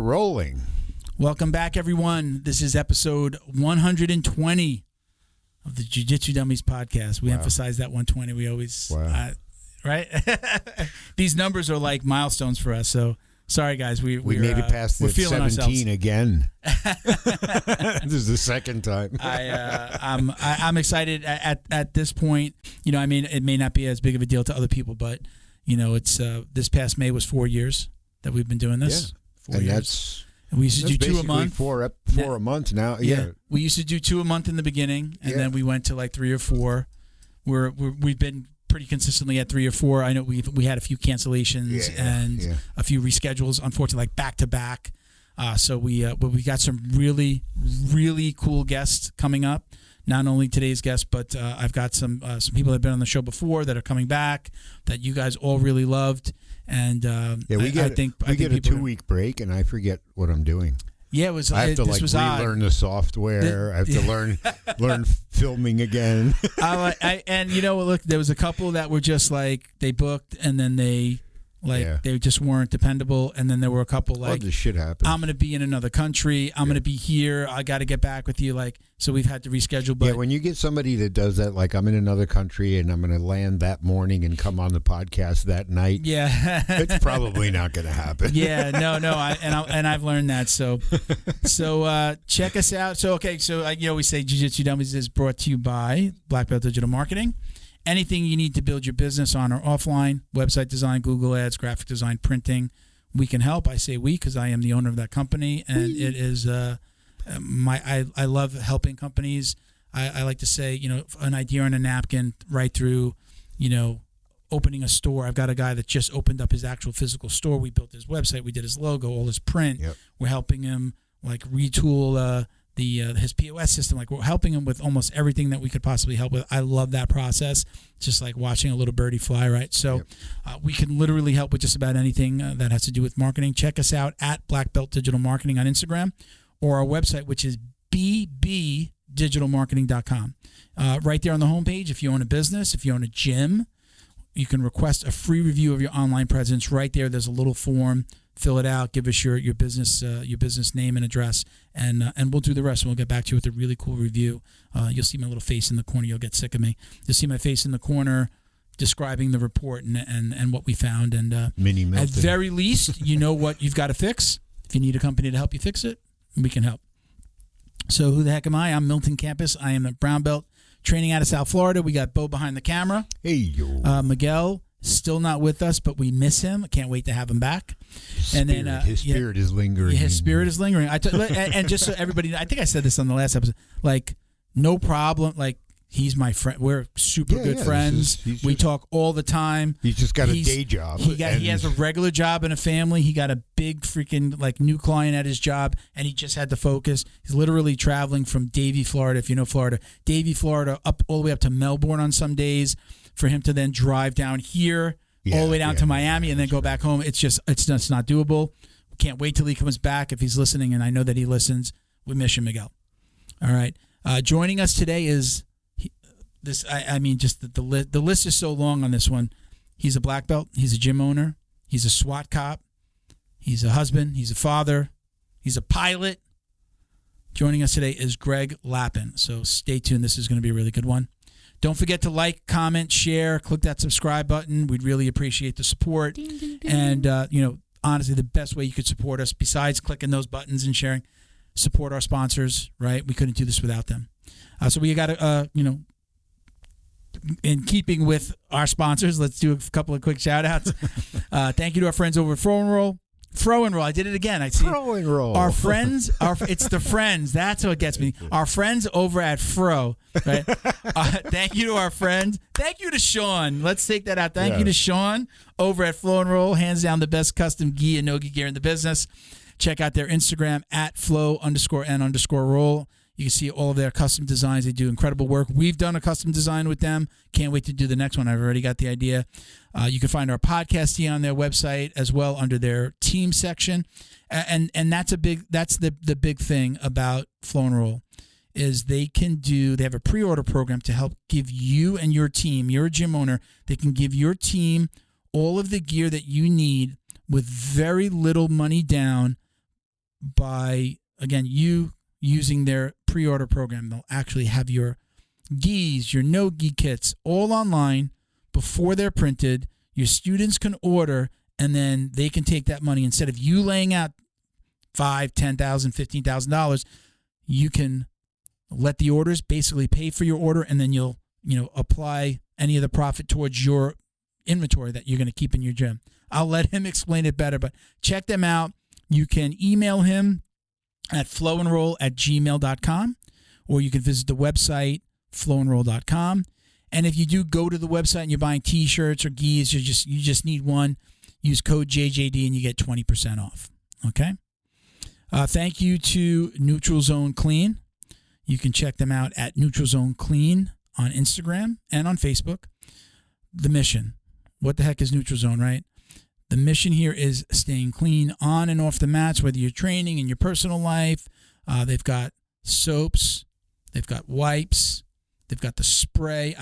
rolling. Welcome back, everyone. This is episode 120 of the Jiu-Jitsu Dummies podcast. We emphasize that 120. We always, right? These numbers are like milestones for us. So sorry, guys. We made it past the 17 ourselves again. This is the second time. I'm excited at this point. You know, I mean, it may not be as big of a deal to other people, but you know, it's this past May was 4 years that we've been doing this. Yeah. 4 years. And we used to do 2 a month. Four a month now. Yeah. We used to do 2 a month in the beginning, and then we went to like 3 or 4. We've been pretty consistently at 3 or 4. I know we had a few cancellations and a few reschedules, unfortunately, like back to back. So we got some really, really cool guests coming up. Not only today's guest, but I've got some people that have been on the show before that are coming back that you guys all really loved. And we get a 2-week break, and I forget what I'm doing. Yeah, it was. I have to relearn the software. I have to learn filming again. And you know, look, there was a couple that were just like they booked, and then they just weren't dependable. And then there were a couple like, this shit happens. I'm going to be in another country. I'm going to be here. I got to get back with you. Like, so we've had to reschedule. But when you get somebody that does that, like I'm in another country and I'm going to land that morning and come on the podcast that night. Yeah, it's probably not going to happen. Yeah, no. And I've learned that. So check us out. So we say Jiu-Jitsu Dummies is brought to you by Black Belt Digital Marketing. Anything you need to build your business on or offline, website design, Google Ads, graphic design, printing, we can help. I say we because I am the owner of that company, and it is I love helping companies. I like to say, you know, an idea on a napkin right through, you know, opening a store. I've got a guy that just opened up his actual physical store. We built his website. We did his logo, all his print. Yep. We're helping him like retool his POS system. Like we're helping him with almost everything that we could possibly help with. I love that process. It's just like watching a little birdie fly, right? So we can literally help with just about anything that has to do with marketing. Check us out at Black Belt Digital Marketing on Instagram or our website, which is bbdigitalmarketing.com. Right there on the homepage, if you own a business, if you own a gym, you can request a free review of your online presence. Right there, there's a little form. Fill it out. Give us your business name and address, and we'll do the rest. And we'll get back to you with a really cool review. You'll see my little face in the corner. You'll get sick of me. You'll see my face in the corner describing the report and what we found. And Mini Milton. At very least, you know what you've got to fix. If you need a company to help you fix it, we can help. So who the heck am I? I'm Milton Campus. I am a brown belt training out of South Florida. We got Bo behind the camera. Hey, yo. Miguel. Still not with us, but we miss him. I can't wait to have him back. His spirit is lingering. His spirit is lingering. And just so everybody, I think I said this on the last episode. Like, no problem. Like, he's my friend. We're super good friends. We talk all the time. He's just got a day job. He has a regular job and a family. He got a big freaking like new client at his job, and he just had to focus. He's literally traveling from Davie, Florida, if you know Florida, Davie, Florida, up all the way up to Melbourne on some days, for him to then drive down here all the way down to Miami and then go back home. It's just not doable. We can't wait till he comes back if he's listening, and I know that he listens. We miss you, Miguel. All right. Joining us today is this. I mean, just the list is so long on this one. He's a black belt. He's a gym owner. He's a SWAT cop. He's a husband. He's a father. He's a pilot. Joining us today is Greg Lapin. So stay tuned. This is going to be a really good one. Don't forget to like, comment, share, click that subscribe button. We'd really appreciate the support. Ding, ding, ding. And, honestly, the best way you could support us, besides clicking those buttons and sharing, support our sponsors, right? We couldn't do this without them. So we got to, in keeping with our sponsors, let's do a couple of quick shout-outs. Thank you to our friends over at Fro and Roll. I did it again. I see. Fro and Roll. Our friends, it's the friends. That's what gets me. Our friends over at Fro. Right? Thank you to our friends. Thank you to Sean. Let's take that out. Thank you to Sean over at Flow and Roll. Hands down the best custom gi and no-gi gear in the business. Check out their Instagram at flow_and_roll. You can see all of their custom designs. They do incredible work. We've done a custom design with them. Can't wait to do the next one. I've already got the idea. You can find our podcast here on their website as well under their team section. And that's the big thing about Flow and Roll is they have a pre-order program to help give you and your team, you're a gym owner, they can give your team all of the gear that you need with very little money down by, again, you using their pre-order program. They'll actually have your gis, your no-gi kits all online before they're printed. Your students can order, and then they can take that money. Instead of you laying out $5,000, $10,000, $15,000, you can let the orders basically pay for your order, and then you'll apply any of the profit towards your inventory that you're going to keep in your gym. I'll let him explain it better, but check them out. You can email him at flowandroll@gmail.com, or you can visit the website, flowandroll.com. And if you do go to the website and you're buying T-shirts or gis, you just need one, use code JJD and you get 20% off. Okay? Thank you to Neutral Zone Clean. You can check them out at Neutral Zone Clean on Instagram and on Facebook. The mission. What the heck is Neutral Zone, right? The mission here is staying clean on and off the mats, whether you're training in your personal life. They've got soaps. They've got wipes. They've got the spray.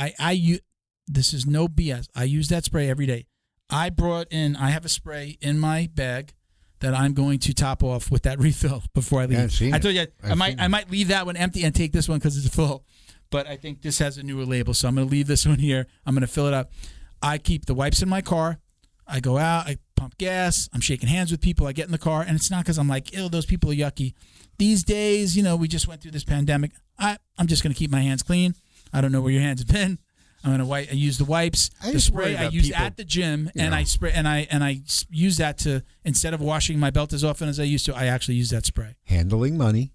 This is no BS. I use that spray every day. I have a spray in my bag that I'm going to top off with that refill before I leave. I told you I might leave that one empty and take this one because it's full. But I think this has a newer label, so I'm going to leave this one here. I'm going to fill it up. I keep the wipes in my car. I go out, I pump gas, I'm shaking hands with people, I get in the car, and it's not because I'm like, ew, those people are yucky. These days, we just went through this pandemic. I'm just going to keep my hands clean. I don't know where your hands have been. I'm going to wipe. I use the wipes, the spray I use at the gym, and I spray, and I use that to, instead of washing my belt as often as I used to, I actually use that spray. Handling money,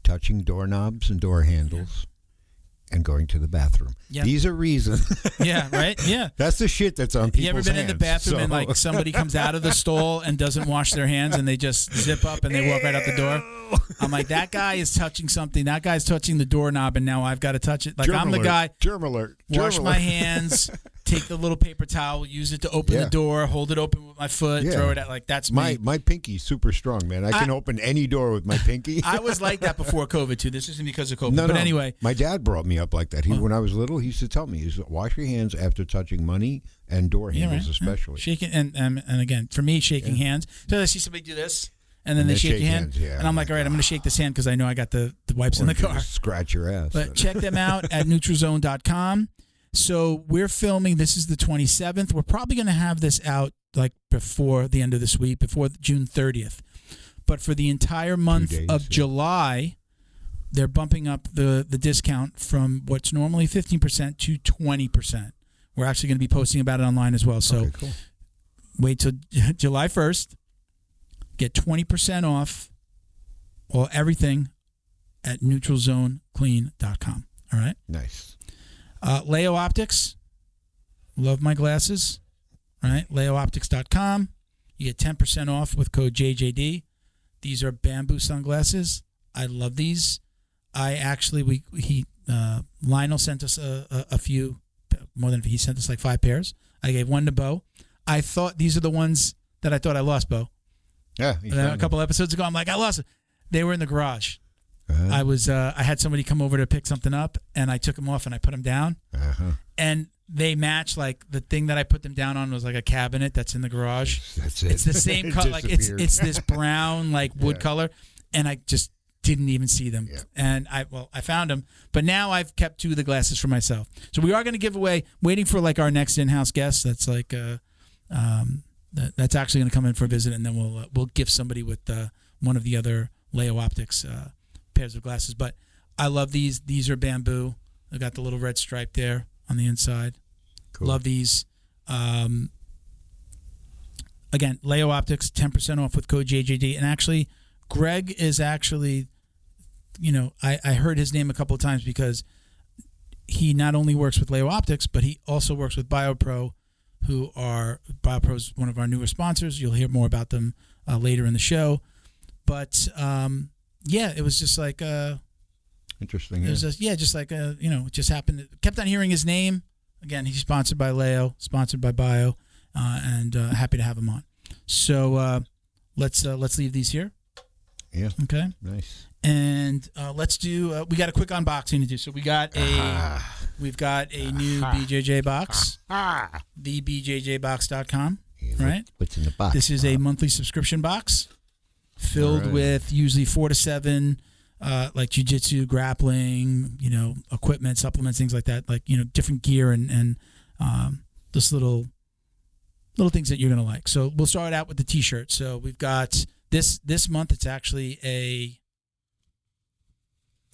touching doorknobs and door handles. And going to the bathroom. Yep. These are reasons. Yeah, right? Yeah. That's the shit that's on people's hands. You ever been in the bathroom and like somebody comes out of the stall and doesn't wash their hands and they just zip up and they walk right out the door? I'm like, that guy is touching something. That guy's touching the doorknob and now I've got to touch it. Like I'm the guy. Germ alert. Wash my hands, take the little paper towel, use it to open the door, hold it open with my foot, throw it out. Like that's me. My pinky's super strong, man. I can open any door with my pinky. I was like that before COVID too. This isn't because of COVID. No, anyway. My dad brought me up like that. When I was little, he used to tell me, he said, wash your hands after touching money and door handles especially. Shaking and again, for me, shaking hands. So I see somebody do this. And then they shake your hand. And I'm like, all right, I'm going to shake this hand because I know I got the wipes in the car. Scratch your ass. But check them out at neutralzone.com. So we're filming. This is the 27th. We're probably going to have this out like before the end of this week, before June 30th. But for the entire month of July, they're bumping up the discount from what's normally 15% to 20%. We're actually going to be posting about it online as well. So cool. Wait till July 1st. Get 20% off everything at neutralzoneclean.com. All right? Nice. Leo Optics. Love my glasses. All right? LeoOptics.com. You get 10% off with code JJD. These are bamboo sunglasses. I love these. Lionel sent us a few, more than he sent us like 5 pairs. I gave one to Bo. I thought these are the ones that I thought I lost, Bo. Yeah, a couple episodes ago, I'm like, I lost it. They were in the garage. I had somebody come over to pick something up, and I took them off and I put them down, and they match. Like the thing that I put them down on was like a cabinet that's in the garage. That's it. It's the same color. Like it's this brown like wood color, and I just didn't even see them. Yeah. And I found them, but now I've kept 2 of the glasses for myself. So we are going to give away. Waiting for like our next in-house guest. That's like that's actually going to come in for a visit, and then we'll gift somebody with one of the other Leo Optics pairs of glasses. But I love these. These are bamboo. They got the little red stripe there on the inside. Cool. Love these. Again, Leo Optics, 10% off with code JJD. And actually, Greg is actually, I heard his name a couple of times because he not only works with Leo Optics, but he also works with BioPro. BioPro is one of our newer sponsors. You'll hear more about them later in the show. But it was just like interesting. It was just like it just happened. Kept on hearing his name. Again, he's sponsored by Leo, sponsored by Bio, and happy to have him on. So let's leave these here. Yeah. Okay. Nice. And let's do. We got a quick unboxing to do. So we've got a new BJJ box. TheBJJBox.com. Yeah, right. What's in the box? This is a monthly subscription box. filled with usually 4 to 7 like jiu-jitsu, grappling, equipment, supplements, things like that, like, different gear and just little things that you're going to like. So we'll start out with the t-shirt. So we've got this month, it's actually a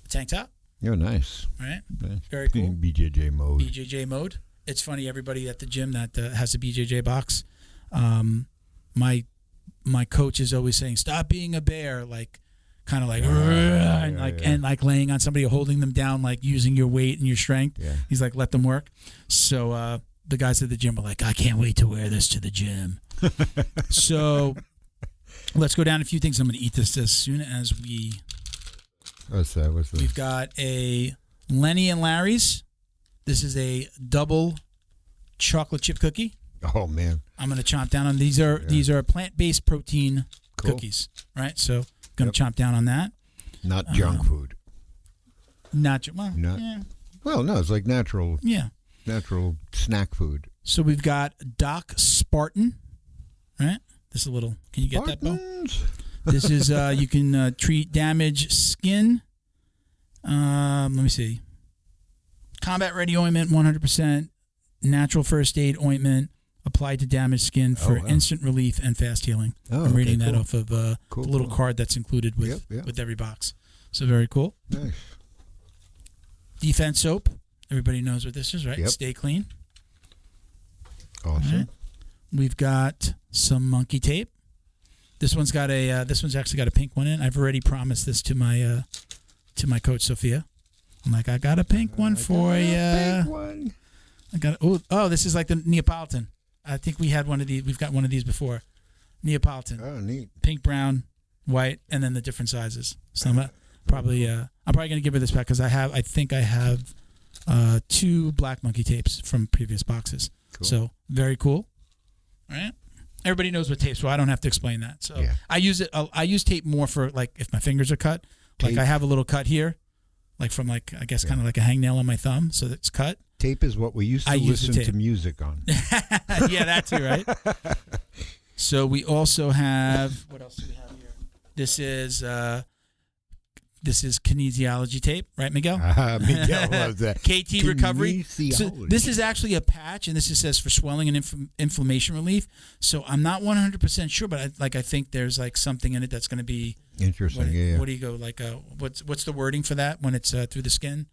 tank top. Oh, nice. Right? Nice. Very cool. BJJ mode. BJJ mode. It's funny, everybody at the gym that has a BJJ box, my coach is always saying, stop being a bear, like, kind of like, and like laying on somebody, holding them down, like using your weight and your strength. Yeah. He's like, let them work. So the guys at the gym are like, I can't wait to wear this to the gym. So let's go down a few things. I'm going to eat this as soon as we... What's that? We've got a Lenny and Larry's. This is a double chocolate chip cookie. Oh, man. I'm going to chomp down on these. These are plant-based protein cookies, right? So going to chomp down on that. Not junk food. Well, no, it's like natural. Yeah. Natural snack food. So we've got Doc Spartan, right? This is a little. Can you get Spartans? that, Bo? This is you can treat damaged skin. Let me see. Combat ready ointment, 100% natural first aid ointment applied to damaged skin for instant relief and fast healing. I'm reading that off of the little card that's included with every box. So very cool. Nice. Defense soap. Everybody knows what this is, right? Yep. Stay clean. Awesome. Right. We've got some monkey tape. This one's got a. This one's actually got a pink one in. I've already promised this to my coach Sophia. I'm like, I got a pink one for you. Pink one. I got. Oh, this is like the Neapolitan. I think we had one of these. We've got one of these before. Neapolitan. Oh, neat. Pink, brown, white, and then the different sizes. So I'm probably gonna give her this back because I think I have 2 black monkey tapes from previous boxes. Cool. So very cool. All right. Everybody knows what tape's for. I don't have to explain that. So I use it. I use tape more for like if my fingers are cut. Tape. Like I have a little cut here, like from like I guess kind of like a hangnail on my thumb, so that's cut. Tape is what we used to listen to music on. Yeah, that too, right? So we also have, what else do we have here? This is kinesiology tape, right, Miguel? Miguel loves that. KT recovery. So this is actually a patch, and this says for swelling and inflammation relief. So I'm not 100% sure, but I think there's like something in it that's going to be interesting. What do you go like? What's the wording for that when it's through the skin?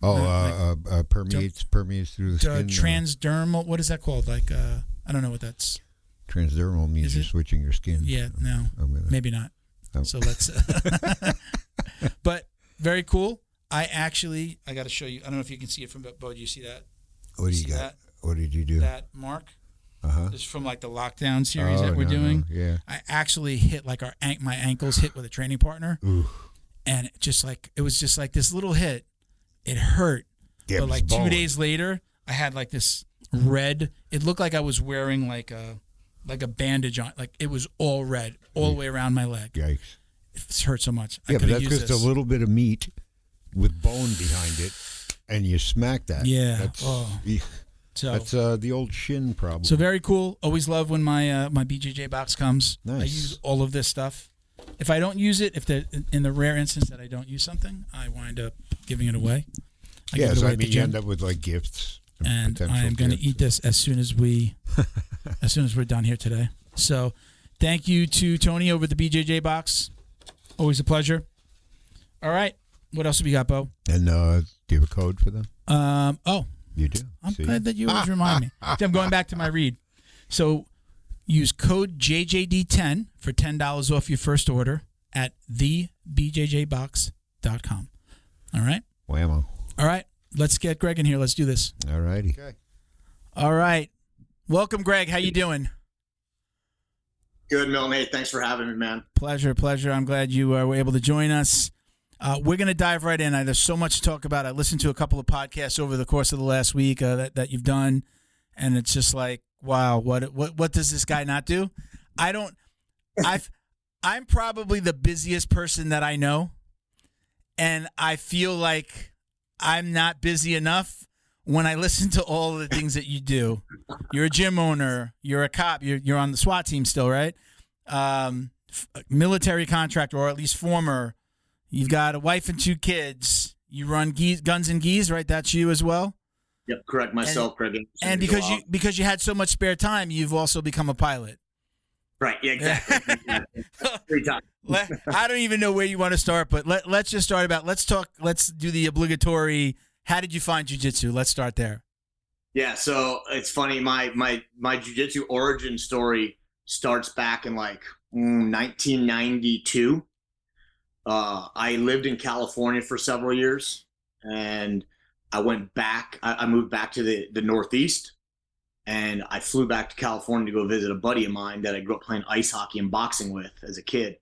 Permeates through the skin. Transdermal. What is that called? Like I don't know what that's. Transdermal means you're switching your skin. Yeah, no, maybe not. Oh. So let's. But very cool. I got to show you. I don't know if you can see it from Bo. Do you see that? What do you got? That? What did you do? That mark. This is from like the lockdown series that we're doing. No. Yeah. I actually hit like my ankles hit with a training partner, and it was just like this little hit. It hurt, but like 2 days later, I had like this red. It looked like I was wearing like a bandage on. Like it was all red, all the way around my leg. Yikes! It hurt so much. Yeah, but that's just a little bit of meat with bone behind it, and you smack that. Yeah. That's the old shin problem. So very cool. Always love when my BJJ box comes. Nice. I use all of this stuff. If I don't use it, in the rare instance that I don't use something, I wind up giving it away. You end up with like gifts. And I am going to eat this as soon as we're done here today. So, thank you to Tony over at the BJJ box. Always a pleasure. All right, what else have we got, Bo? And do you have a code for them? You do. I'm glad that you always remind me. I'm going back to my read. So, use code JJD10 for $10 off your first order at thebjjbox.com. All right. Whammo. All right. Let's get Greg in here. Let's do this. All righty. Okay. All right. Welcome, Greg. How you doing? Good, Milton. Hey, thanks for having me, man. Pleasure. I'm glad you were able to join us. We're going to dive right in. There's so much to talk about. I listened to a couple of podcasts over the course of the last week that you've done, and it's just like, wow, what does this guy not do? I'm probably the busiest person that I know, and I feel like I'm not busy enough when I listen to all of the things that you do. You're a gym owner. You're a cop. You're on the SWAT team still, right? military contractor, or at least former. You've got a wife and 2 kids. You run Guns and Geese, right? That's you as well? Yep, correct. Myself, Craig. And because you had so much spare time, you've also become a pilot. Right, yeah, exactly. 3 times. I don't even know where you want to start, but let's just start let's do the obligatory, how did you find jiu-jitsu? Let's start there. Yeah, so it's funny, my jiu-jitsu origin story starts back in 1992. I lived in California for several years, and I went back. I moved back to the Northeast, and I flew back to California to go visit a buddy of mine that I grew up playing ice hockey and boxing with as a kid.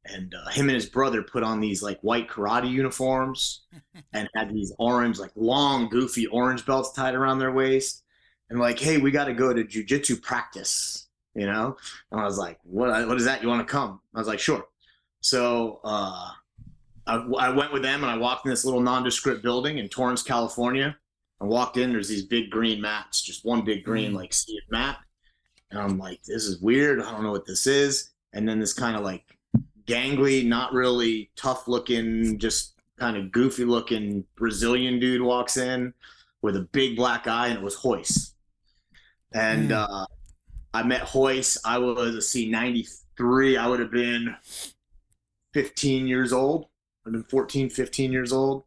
And him and his brother put on these white karate uniforms and had these orange, long, goofy orange belts tied around their waist. And hey, we got to go to jiu-jitsu practice, And I was like, what is that? You want to come? I was like, sure. So I went with them, and I walked in this little nondescript building in Torrance, California. I walked in, there's these big green mats, just one big green sea of mat. And I'm like, this is weird. I don't know what this is. And then this kind of gangly, not really tough looking, just kind of goofy looking Brazilian dude walks in with a big black eye, and it was Hoist. And I met Hoist. I was 93. I would have been 15 years old. I've been 14, 15 years old.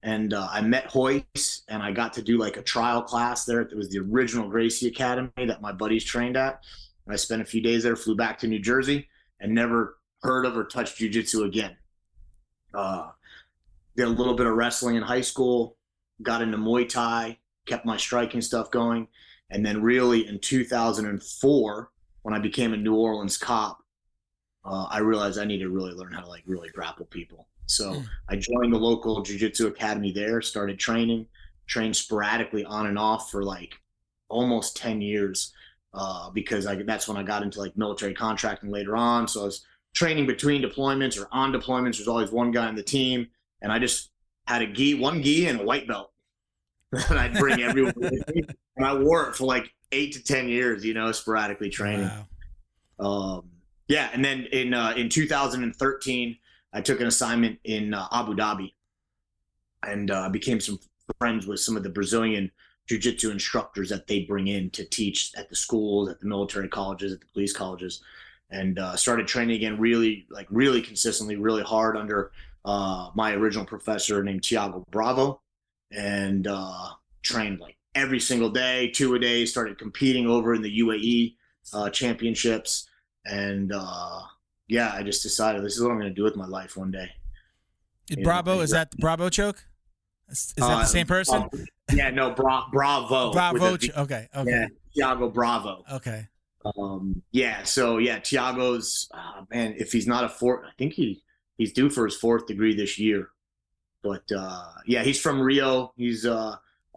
And I met Hoist, and I got to do a trial class there. It was the original Gracie Academy that my buddies trained at. And I spent a few days there, flew back to New Jersey, and never heard of or touched jiu-jitsu again. Did a little bit of wrestling in high school, got into Muay Thai, kept my striking stuff going. And then really in 2004, when I became a New Orleans cop, I realized I needed to really learn how to really grapple people. So I joined the local jiu-jitsu academy there, started trained sporadically on and off for almost 10 years because that's when I got into military contracting later on. So I was training between deployments or on deployments. There's always one guy on the team, and I just had one gi and a white belt that I'd bring everywhere with me. And I wore it for 8 to 10 years, sporadically training. Wow. Yeah. And then in 2013, I took an assignment in Abu Dhabi, and became some friends with some of the Brazilian jiu-jitsu instructors that they bring in to teach at the schools, at the military colleges, at the police colleges, and started training again really consistently, really hard under my original professor named Thiago Bravo, and trained every single day, 2 a day, started competing over in the UAE championships. And yeah, I just decided this is what I'm going to do with my life one day. Bravo, is that the Bravo choke? Is that the same person? Yeah, no, Bravo. Okay. Yeah, Thiago Bravo. Okay. Yeah, so yeah, Thiago's, man, if he's not a fourth, I think he's due for his 4th degree this year. But yeah, he's from Rio. He's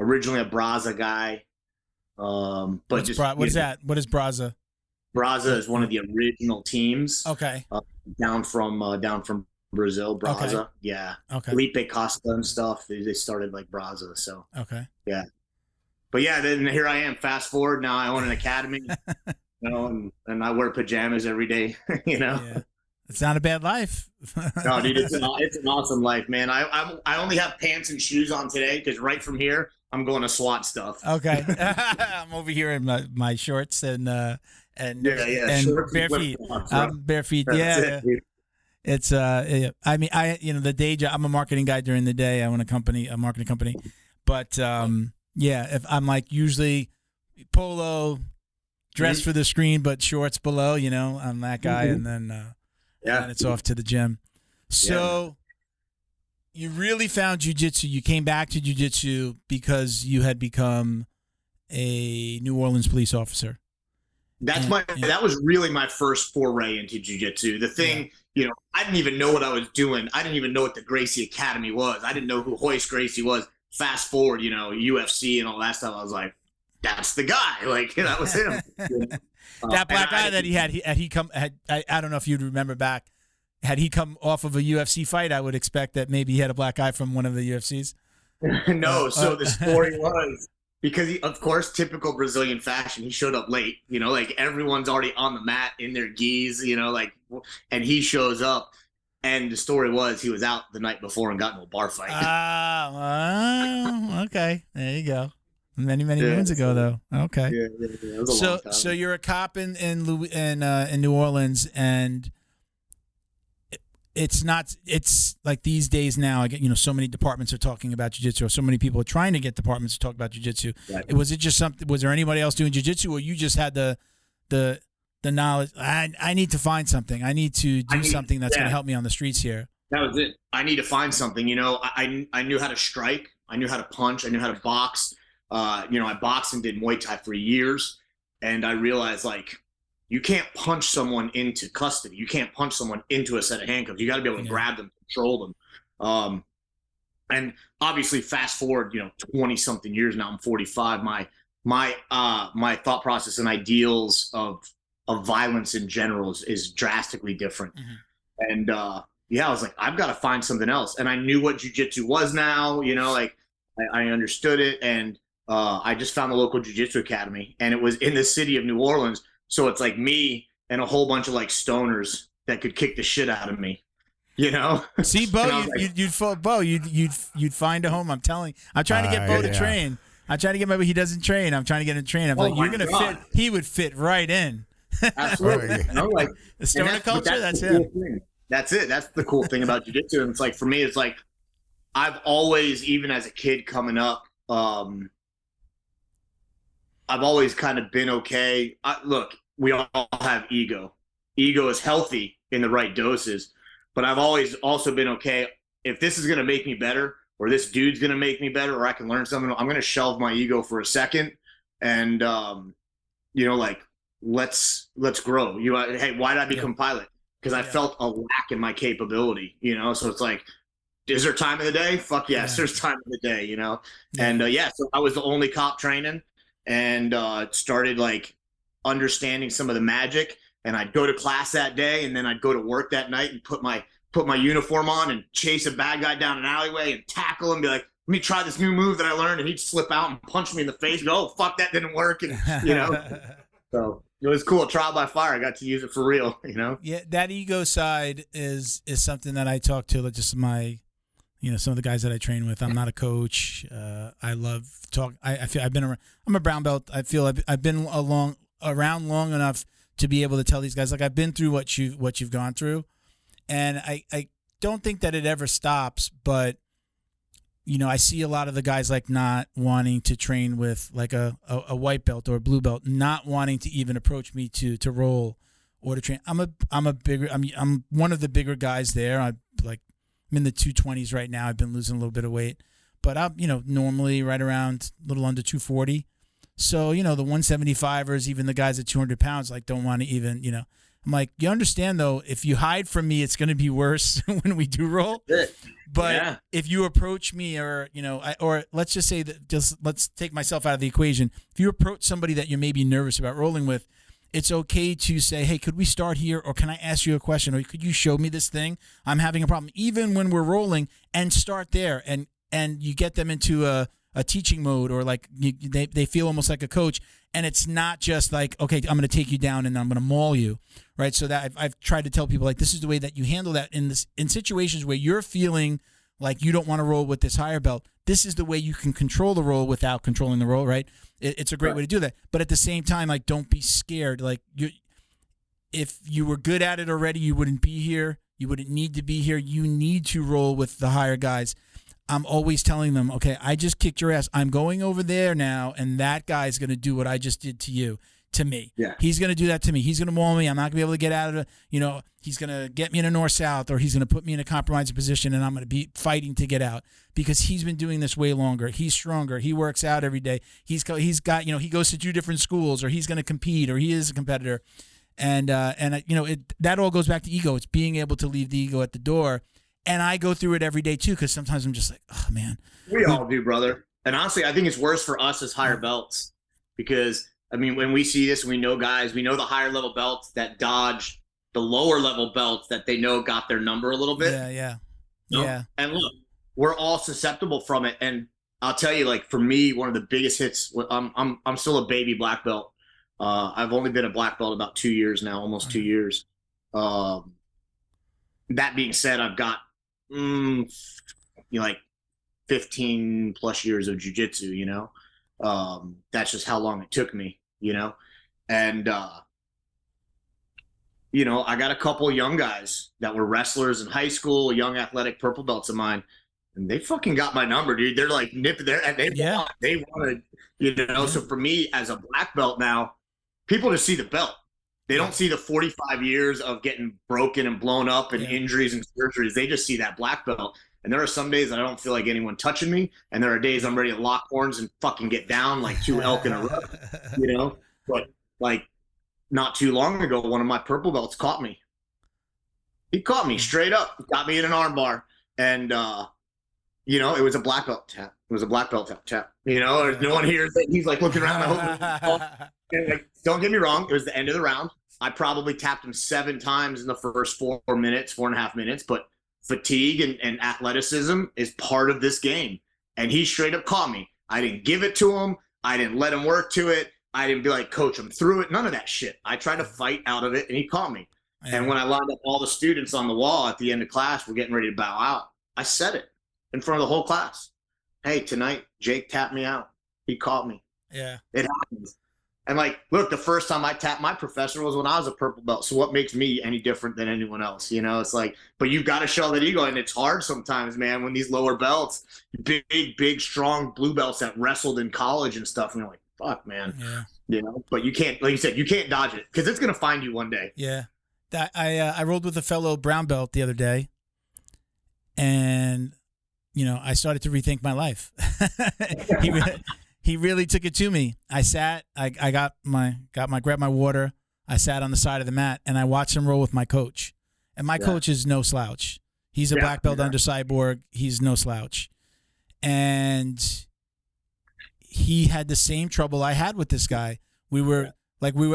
originally a Braza guy. But what is that? What is Braza? Braza is one of the original teams. Okay. Down from Brazil, Braza. Okay. Yeah. Okay. Felipe Costa and stuff. They started Braza. So. Okay. Yeah. But yeah, then here I am. Fast forward, now I own an academy. And I wear pajamas every day. Yeah. It's not a bad life. No, dude, it's an awesome life, man. I only have pants and shoes on today because right from here I'm going to Swat stuff. Okay. I'm over here in my shorts and and bare feet. Bare feet. Yeah. It's I mean, the day job, I'm a marketing guy during the day. I own a marketing company. But yeah, if I'm usually polo, dress for the screen, but shorts below, I'm that guy. And then and it's off to the gym. So you really found jiu-jitsu. You came back to jiu-jitsu because you had become a New Orleans police officer. That was really my first foray into jiu-jitsu. The thing, I didn't even know what I was doing. I didn't even know what the Gracie Academy was. I didn't know who Hoist Gracie was. Fast forward, UFC and all that stuff. I was like, that's the guy. That was him. That black guy that he had, I don't know if you'd remember back, had he come off of a UFC fight, I would expect that maybe he had a black eye from one of the UFCs. No, so the story was, because he, of course, typical Brazilian fashion, he showed up late, like everyone's already on the mat in their gis, and he shows up. And the story was he was out the night before and got into a bar fight. Okay. There you go. Many moons ago, though. Okay. Yeah. It was a long time. So you're a cop in New Orleans, and it's like these days now. I get so many departments are talking about jiu-jitsu, or so many people are trying to get departments to talk about jiu-jitsu. Right. Was it just something? Was there anybody else doing jiu-jitsu, or you just had the knowledge? I need to find something. I need to do something that's going to help me on the streets here. That was it. I need to find something. I knew how to strike. I knew how to punch. I knew how to box. I boxed and did Muay Thai for years, and I realized you can't punch someone into custody. You can't punch someone into a set of handcuffs. You got to be able to grab them, control them. And obviously, fast forward, 20 something years now. I'm 45. My thought process and ideals of violence in general is drastically different. Mm-hmm. And I was like, I've got to find something else. And I knew what jiu-jitsu was now. I understood it, and I just found the local jiu-jitsu academy, and it was in the city of New Orleans. So it's like me and a whole bunch of stoners that could kick the shit out of me, See, Bo, you'd find a home. I'm trying to get Bo to train. I'm trying to get he doesn't train. I'm trying to get him to train. I'm like, you're gonna fit. He would fit right in. Absolutely. The stoner culture. That's him. That's it. That's the cool thing about jiu-jitsu. And it's for me, it's I've always, even as a kid coming up, I've always kind of been okay. Look, we all have ego. Ego is healthy in the right doses, but I've always also been okay. If this is going to make me better, or this dude's going to make me better, or I can learn something, I'm going to shelve my ego for a second. And, let's grow. Hey, why did I become pilot? Because I felt a lack in my capability, so it's is there time of the day? Fuck yes, there's time of the day, And so I was the only cop training, and started understanding some of the magic. And I'd go to class that day, and then I'd go to work that night and put my uniform on and chase a bad guy down an alleyway and tackle him, and be like, let me try this new move that I learned. And he'd slip out and punch me in the face and go, oh, fuck, that didn't work. And, so it was cool. Trial by fire. I got to use it for real, Yeah, that ego side is something that I talk to just some of the guys that I train with. I'm not a coach. I love talk. I feel I'm a brown belt. I feel I've been around long enough to be able to tell these guys, I've been through what you've gone through, and I don't think that it ever stops. But I see a lot of the guys not wanting to train with a white belt or a blue belt, not wanting to even approach me to roll or to train. I'm one of the bigger guys there. I'm in the 220s right now. I've been losing a little bit of weight, but I'm normally right around a little under 240. So the 175ers, even the guys at 200 pounds, don't want to even I'm like, you understand though, if you hide from me, it's going to be worse when we do roll. But if you approach me, or or let's just say that, let's take myself out of the equation. If you approach somebody that you may be nervous about rolling with, it's okay to say, hey, could we start here? Or can I ask you a question? Or could you show me this thing? I'm having a problem. Even when we're rolling, and start there. And you get them into a teaching mode, or they feel almost like a coach. And it's not just okay, I'm going to take you down and I'm going to maul you, right? So that I've tried to tell people this is the way that you handle that in situations where you're feeling like you don't want to roll with this higher belt. This is the way you can control the roll without controlling the roll, right? It's a great way to do that. But at the same time, don't be scared. If you were good at it already, you wouldn't be here. You wouldn't need to be here. You need to roll with the higher guys. I'm always telling them, okay, I just kicked your ass. I'm going over there now, and that guy's going to do what I just did to me. Yeah. He's going to do that to me. He's going to maul me. I'm not going to be able to get out of it. He's going to get me in a north-south, or he's going to put me in a compromising position, and I'm going to be fighting to get out because he's been doing this way longer. He's stronger. He works out every day. He's got he goes to 2 different schools, or he's going to compete, or he is a competitor. And that all goes back to ego. It's being able to leave the ego at the door. And I go through it every day too, because sometimes I'm just oh man. We all do, brother. And honestly, I think it's worse for us as higher belts, because when we see this, we know guys, we know the higher level belts that dodge the lower level belts that they know got their number a little bit. Yeah. And look, we're all susceptible from it. And I'll tell you, like, for me, one of the biggest hits, I'm still a baby black belt. I've only been a black belt about 2 years now, almost 2 years. That being said, I've got, like 15 plus years of jiu-jitsu, you know. That's just how long it took me, you know. And, you know, I got a couple of young guys that were wrestlers in high school, young athletic purple belts of mine, and they fucking got my number, dude. They're like nipping there, and they wanted, you know. So for me as a black belt now, people just see the belt. They don't see the 45 years of getting broken and blown up and injuries and surgeries. They just see that black belt. And there are some days that I don't feel like anyone touching me, and there are days I'm ready to lock horns and fucking get down like 2 elk in a row, you know. But like not too long ago, one of my purple belts caught me. He caught me straight up, got me in an arm bar, and you know, it was a black belt tap. It was a black belt tap. You know, there's no one here. He's like looking around. I hope. And like, don't get me wrong. It was the end of the round. I probably tapped him 7 times in the first 4.5 minutes. But fatigue and athleticism is part of this game. And he straight up caught me. I didn't give it to him. I didn't let him work to it. I didn't be like, coach him through it. None of that shit. I tried to fight out of it, and he caught me. Yeah. And when I lined up all the students on the wall at the end of class, we're getting ready to bow out, I said it in front of the whole class. Hey, tonight, Jake tapped me out. He caught me. Yeah. It happens. And like, look, the first time I tapped my professor was when I was a purple belt. So what makes me any different than anyone else? You know, it's like, but you've got to show that ego. And it's hard sometimes, man, when these lower belts, big, strong blue belts that wrestled in college and stuff. And you're like, fuck, man. Yeah. You know, but you can't, like you said, you can't dodge it because it's going to find you one day. Yeah. I rolled with a fellow brown belt the other day, and you know, I started to rethink my life. He really took it to me. I sat, I grabbed my water. I sat on the side of the mat, and I watched him roll with my coach. And my coach is no slouch. He's a black belt under Cyborg. He's no slouch. And he had the same trouble I had with this guy. We were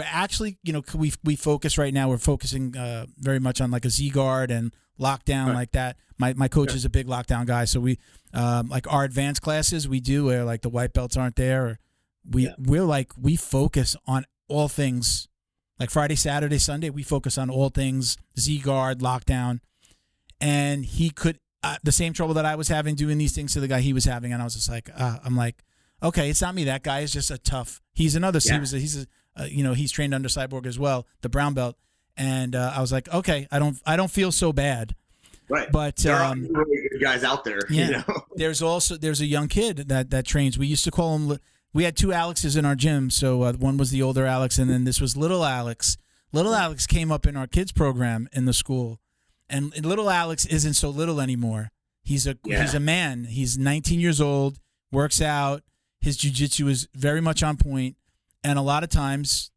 actually, you know, we focus right now. We're focusing very much on like a Z guard and lockdown like that. My coach is a big lockdown guy, so we like our advanced classes we do where like the white belts aren't there. Or we focus on all things like Friday, Saturday, Sunday. We focus on all things Z guard, lockdown, and he could the same trouble that I was having doing these things to the guy he was having, and I was just like, I'm like, okay, it's not me. That guy is just a tough. He's another. He's you know, he's trained under Cyborg as well, the brown belt, and I was like, okay, I don't feel so bad. Right. But there are really good guys out there. Yeah. You know? There's a young kid that trains. We used to call him. We had 2 Alexes in our gym. So one was the older Alex, and then this was little Alex. Little Alex came up in our kids program in the school, and little Alex isn't so little anymore. He's a man. He's 19 years old. Works out. His jiu-jitsu is very much on point, and a lot of times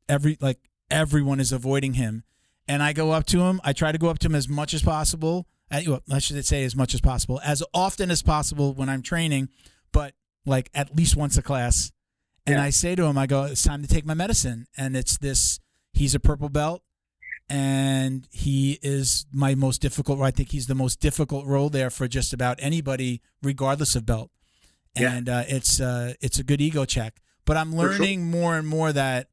everyone is avoiding him. And I go up to him. I try to go up to him as much as possible. I should say as much as possible, as often as possible when I'm training, but like at least once a class. And I say to him, I go, it's time to take my medicine. And it's this, he's a purple belt, and he is my most difficult, I think he's the most difficult role there for just about anybody, regardless of belt. And it's a good ego check. But I'm learning more and more that,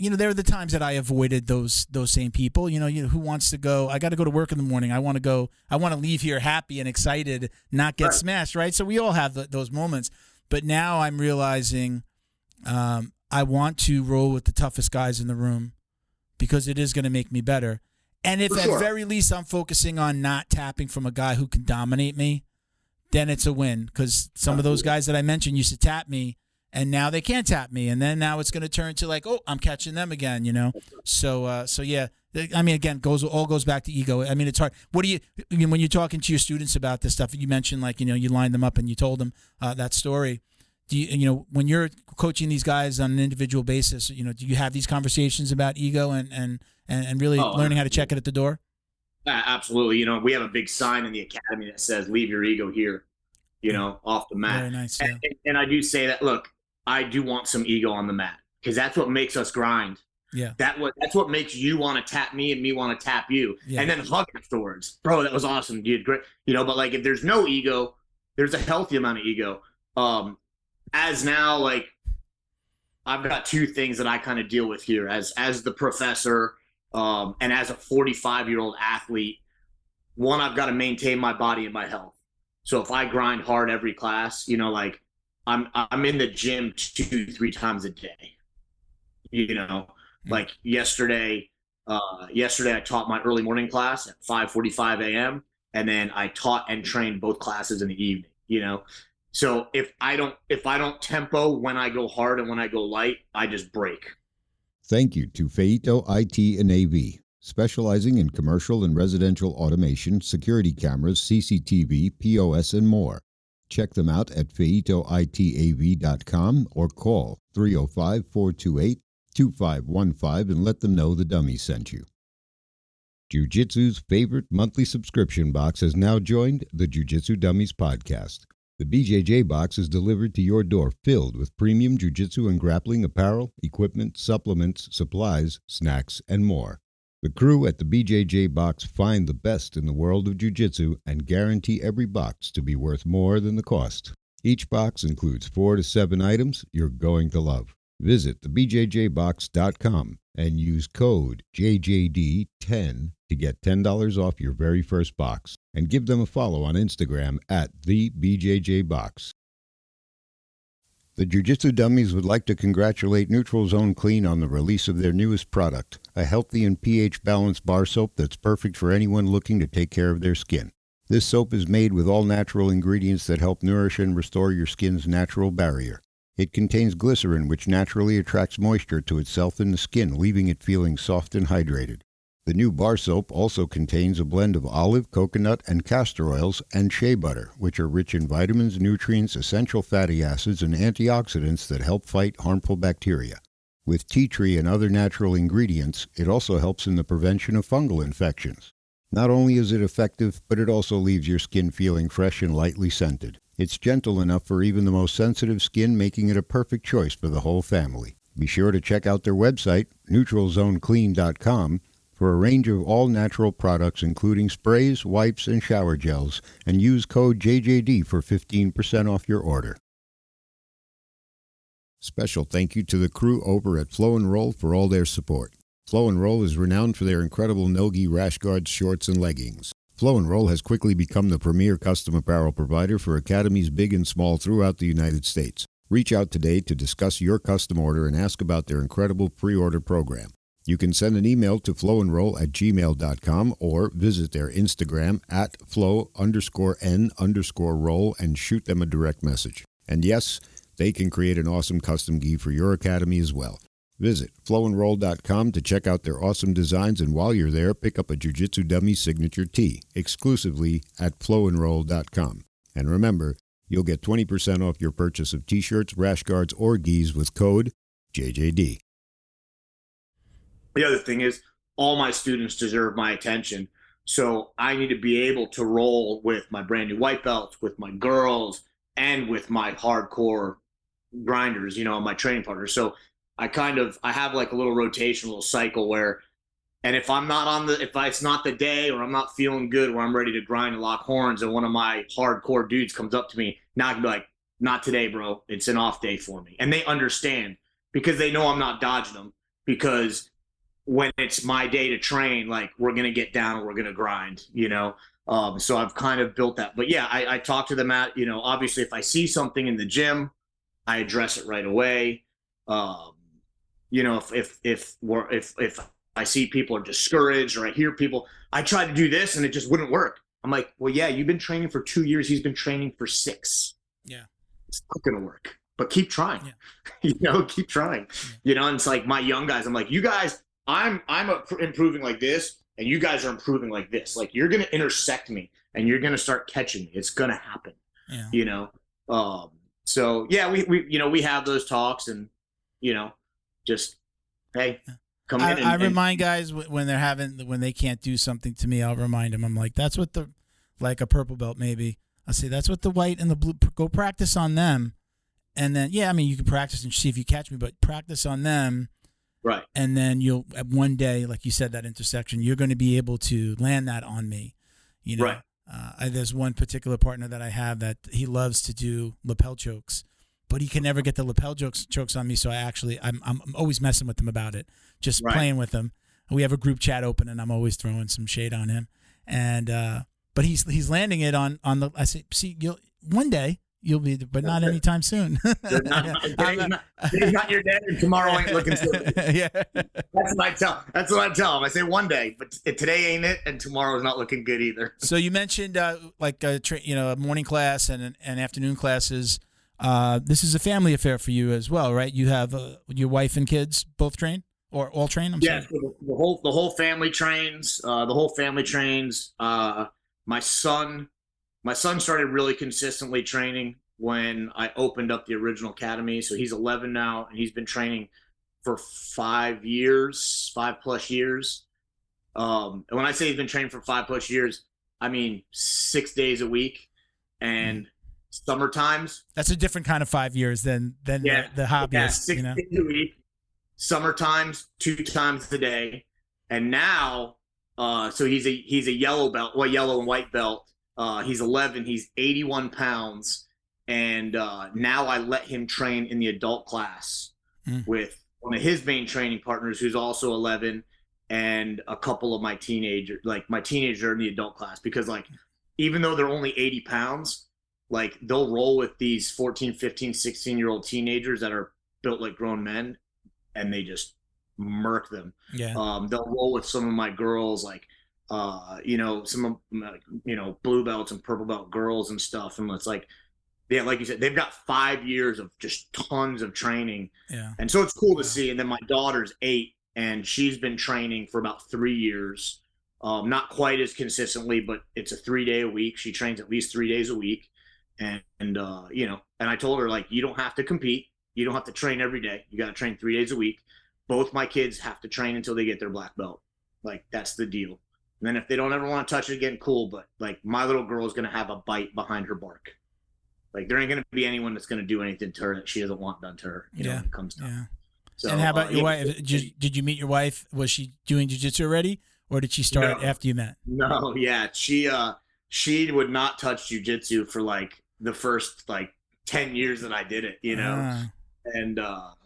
you know, there are the times that I avoided those same people. You know, who wants to go? I got to go to work in the morning. I want to go. I want to leave here happy and excited, not get smashed, right? So we all have those moments. But now I'm realizing I want to roll with the toughest guys in the room because it is going to make me better. And if at very least I'm focusing on not tapping from a guy who can dominate me, then it's a win. Because some of those guys that I mentioned used to tap me, and now they can't tap me, and then now it's going to turn to like, oh, I'm catching them again, you know. So yeah. I mean, again, all goes back to ego. I mean, it's hard. What do when you're talking to your students about this stuff? You mentioned like, you know, you lined them up and you told them that story. Do you when you're coaching these guys on an individual basis, you know, do you have these conversations about ego and really learning how to check it at the door? Absolutely. You know, we have a big sign in the academy that says, "Leave your ego here," you know, off the mat. Very nice. Yeah. And I do say that. Look, I do want some ego on the mat because that's what makes us grind. Yeah. That's what makes you want to tap me and me want to tap you, and then hug afterwards. Bro, that was awesome. You did great. You know, but like if there's no ego, there's a healthy amount of ego. As now, like, I've got two things that I kind of deal with here as the professor, and as a 45-year-old athlete. One, I've got to maintain my body and my health. So if I grind hard every class, you know, like I'm in the gym 2-3 times a day. You know, like yesterday I taught my early morning class at 5:45 a.m. and then I taught and trained both classes in the evening. You know, so if I don't tempo when I go hard and when I go light, I just break. Thank you to Feito IT and AV, specializing in commercial and residential automation, security cameras, CCTV, POS, and more. Check them out at feitoitav.com or call 305-428-2515 and let them know the dummy sent you. Jiu-Jitsu's favorite monthly subscription box has now joined the Jiu-Jitsu Dummies podcast. The BJJ box is delivered to your door filled with premium jiu-jitsu and grappling apparel, equipment, supplements, supplies, snacks, and more. The crew at the BJJ box find the best in the world of jiu-jitsu and guarantee every box to be worth more than the cost. Each box includes 4 to 7 items you're going to love. Visit thebjjbox.com and use code JJD10 to get $10 off your very first box. And give them a follow on Instagram at thebjjbox. The Jiu-Jitsu Dummies would like to congratulate Neutral Zone Clean on the release of their newest product, a healthy and pH-balanced bar soap that's perfect for anyone looking to take care of their skin. This soap is made with all-natural ingredients that help nourish and restore your skin's natural barrier. It contains glycerin, which naturally attracts moisture to itself in the skin, leaving it feeling soft and hydrated. The new bar soap also contains a blend of olive, coconut, and castor oils and shea butter, which are rich in vitamins, nutrients, essential fatty acids, and antioxidants that help fight harmful bacteria. With tea tree and other natural ingredients, it also helps in the prevention of fungal infections. Not only is it effective, but it also leaves your skin feeling fresh and lightly scented. It's gentle enough for even the most sensitive skin, making it a perfect choice for the whole family. Be sure to check out their website, neutralzoneclean.com, for a range of all-natural products including sprays, wipes, and shower gels, and use code JJD for 15% off your order. Special thank you to the crew over at Flow and Roll for all their support. Flow and Roll is renowned for their incredible no-gi rash guards, shorts, and leggings. Flow and Roll has quickly become the premier custom apparel provider for academies big and small throughout the United States. Reach out today to discuss your custom order and ask about their incredible pre-order program. You can send an email to flowandroll@gmail.com or visit their Instagram at flow_n_roll and shoot them a direct message. And yes, they can create an awesome custom gi for your academy as well. Visit flowandroll.com to check out their awesome designs, and while you're there, pick up a Jiu-Jitsu Dummy signature tee exclusively at flowandroll.com. And remember, you'll get 20% off your purchase of t-shirts, rash guards, or gis with code JJD. The other thing is, all my students deserve my attention. So I need to be able to roll with my brand new white belts, with my girls, and with my hardcore grinders, you know, my training partners. So I have like a little rotation, a little cycle where, and if it's not the day or I'm not feeling good where I'm ready to grind and lock horns, and one of my hardcore dudes comes up to me, now I can be like, not today, bro. It's an off day for me. And they understand because they know I'm not dodging them, because when it's my day to train, like, we're going to get down and we're going to grind, you know? So I've kind of built that, but yeah, I talk to them at, you know, obviously if I see something in the gym, I address it right away. You know, if I see people are discouraged, or I hear people, I tried to do this and it just wouldn't work. I'm like, well, yeah, you've been training for 2 years. He's been training for 6. Yeah. It's not going to work, but keep trying, yeah. You know, keep trying, you know? And it's like my young guys, I'm like, you guys, I'm improving like this, and you guys are improving like this. Like, you're going to intersect me and you're going to start catching me. It's going to happen, you know? So yeah, we, you know, we have those talks, and, you know, just, hey, come in. I remind guys when they can't do something to me, I'll remind them. I'm like, that's what like a purple belt, maybe I'll say, that's what the white and the blue, go practice on them. And then, yeah, I mean, you can practice and see if you catch me, but practice on them. Right. And then you'll, one day, like you said, that intersection, you're going to be able to land that on me, you know? Right. There's one particular partner that I have that he loves to do lapel chokes, but he can never get the lapel chokes on me. So I'm always messing with him about it, just playing with him. We have a group chat open, and I'm always throwing some shade on him. And but he's landing it on the. I say, see, one day you'll be, but not anytime soon. Today's not your day, and tomorrow ain't looking so good. Yeah, That's what I tell him. I say one day, but today ain't it, and tomorrow's not looking good either. So you mentioned a morning class and afternoon classes. This is a family affair for you as well, right? You have your wife and kids both train or all train? Sorry. The whole family trains. My son started really consistently training when I opened up the original academy. So he's 11 now, and he's been training for 5 plus years. And when I say he's been training for 5 plus years, I mean 6 days a week. And summer times. That's a different kind of 5 years than the hobbyist. Yeah, 6 days a week. Summer times, 2 times a day. And now, so he's a yellow belt, yellow and white belt. He's 11. He's 81 pounds. And now I let him train in the adult class with one of his main training partners, who's also 11, and a couple of my teenagers. Like, my teenagers are in the adult class because, like, even though they're only 80 pounds, like, they'll roll with these 14, 15, 16-year-old teenagers that are built like grown men, and they just murk them. Yeah. They'll roll with some of my girls, like, some of, blue belts and purple belt girls and stuff. And it's like, yeah, like you said, they've got 5 years of just tons of training. Yeah. And so it's cool to see. And then my daughter's 8, and she's been training for about 3 years. Not quite as consistently, but it's a 3-day a week. She trains at least 3 days a week. And I told her, like, you don't have to compete. You don't have to train every day. You got to train 3 days a week. Both my kids have to train until they get their black belt. Like, that's the deal. And then if they don't ever want to touch it again, cool. But, like, my little girl is going to have a bite behind her bark. Like, there ain't going to be anyone that's going to do anything to her that she doesn't want done to her, when it comes to her. So, and how about your wife? Did you meet your wife? Was she doing jiu-jitsu already, or did she start after you met? No, yeah. She would not touch jiu-jitsu for, like, the first, like, 10 years that I did it, And,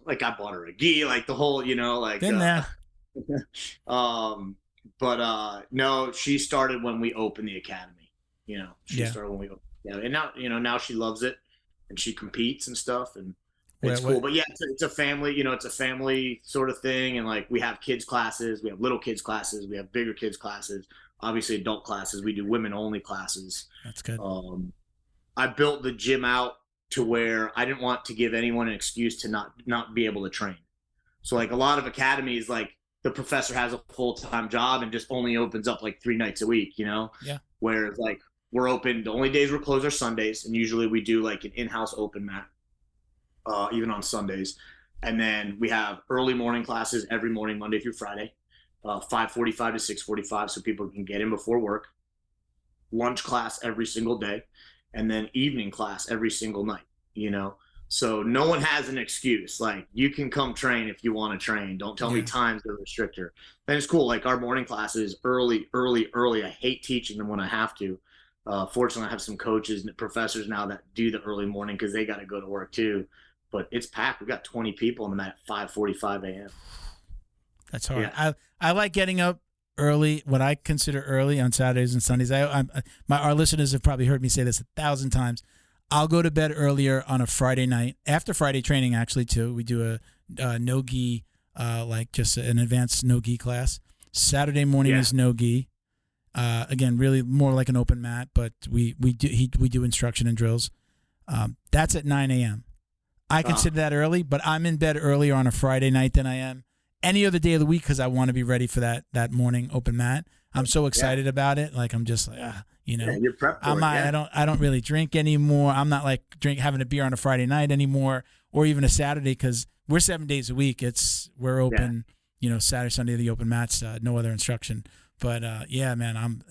like, I bought her a gi, like, the whole, like. Been there. No, she started when we opened the academy. She started when we opened. Yeah, and now she loves it, and she competes and stuff, and it's cool. But yeah, it's a family. It's a family sort of thing, and, like, we have kids classes, we have little kids classes, we have bigger kids classes, obviously adult classes. We do women only classes. That's good. I built the gym out to where I didn't want to give anyone an excuse to not be able to train. So, like, a lot of academies, like, the professor has a full-time job and just only opens up, like, 3 nights a week, Yeah. Whereas, like, we're open, the only days we're closed are Sundays, and usually we do, like, an in-house open mat, even on Sundays. And then we have early morning classes every morning, Monday through Friday, 5:45 to 6:45, so people can get in before work. Lunch class every single day, and then evening class every single night, So no one has an excuse. Like, you can come train if you want to train. Don't tell me time's a restrictor. And it's cool. Like, our morning classes early. I hate teaching them when I have to. Fortunately, I have some coaches and professors now that do the early morning because they got to go to work too. But it's packed. We've got 20 people on the mat at 5:45 a.m. That's hard. Yeah. I like getting up early, what I consider early, on Saturdays and Sundays. Our listeners have probably heard me say this 1,000 times. I'll go to bed earlier on a Friday night, after Friday training, actually, too. We do a no-gi, like just an advanced no-gi class. Saturday morning is no-gi. Again, really more like an open mat, but we do instruction and drills. That's at 9 a.m. I consider that early, but I'm in bed earlier on a Friday night than I am any other day of the week because I want to be ready for that morning open mat. I'm so excited about it. Like, I'm just like, you're prepped for I don't really drink anymore. I'm not like having a beer on a Friday night anymore, or even a Saturday, because we're 7 days a week. We're open, Saturday, Sunday, the open mats, no other instruction. But man,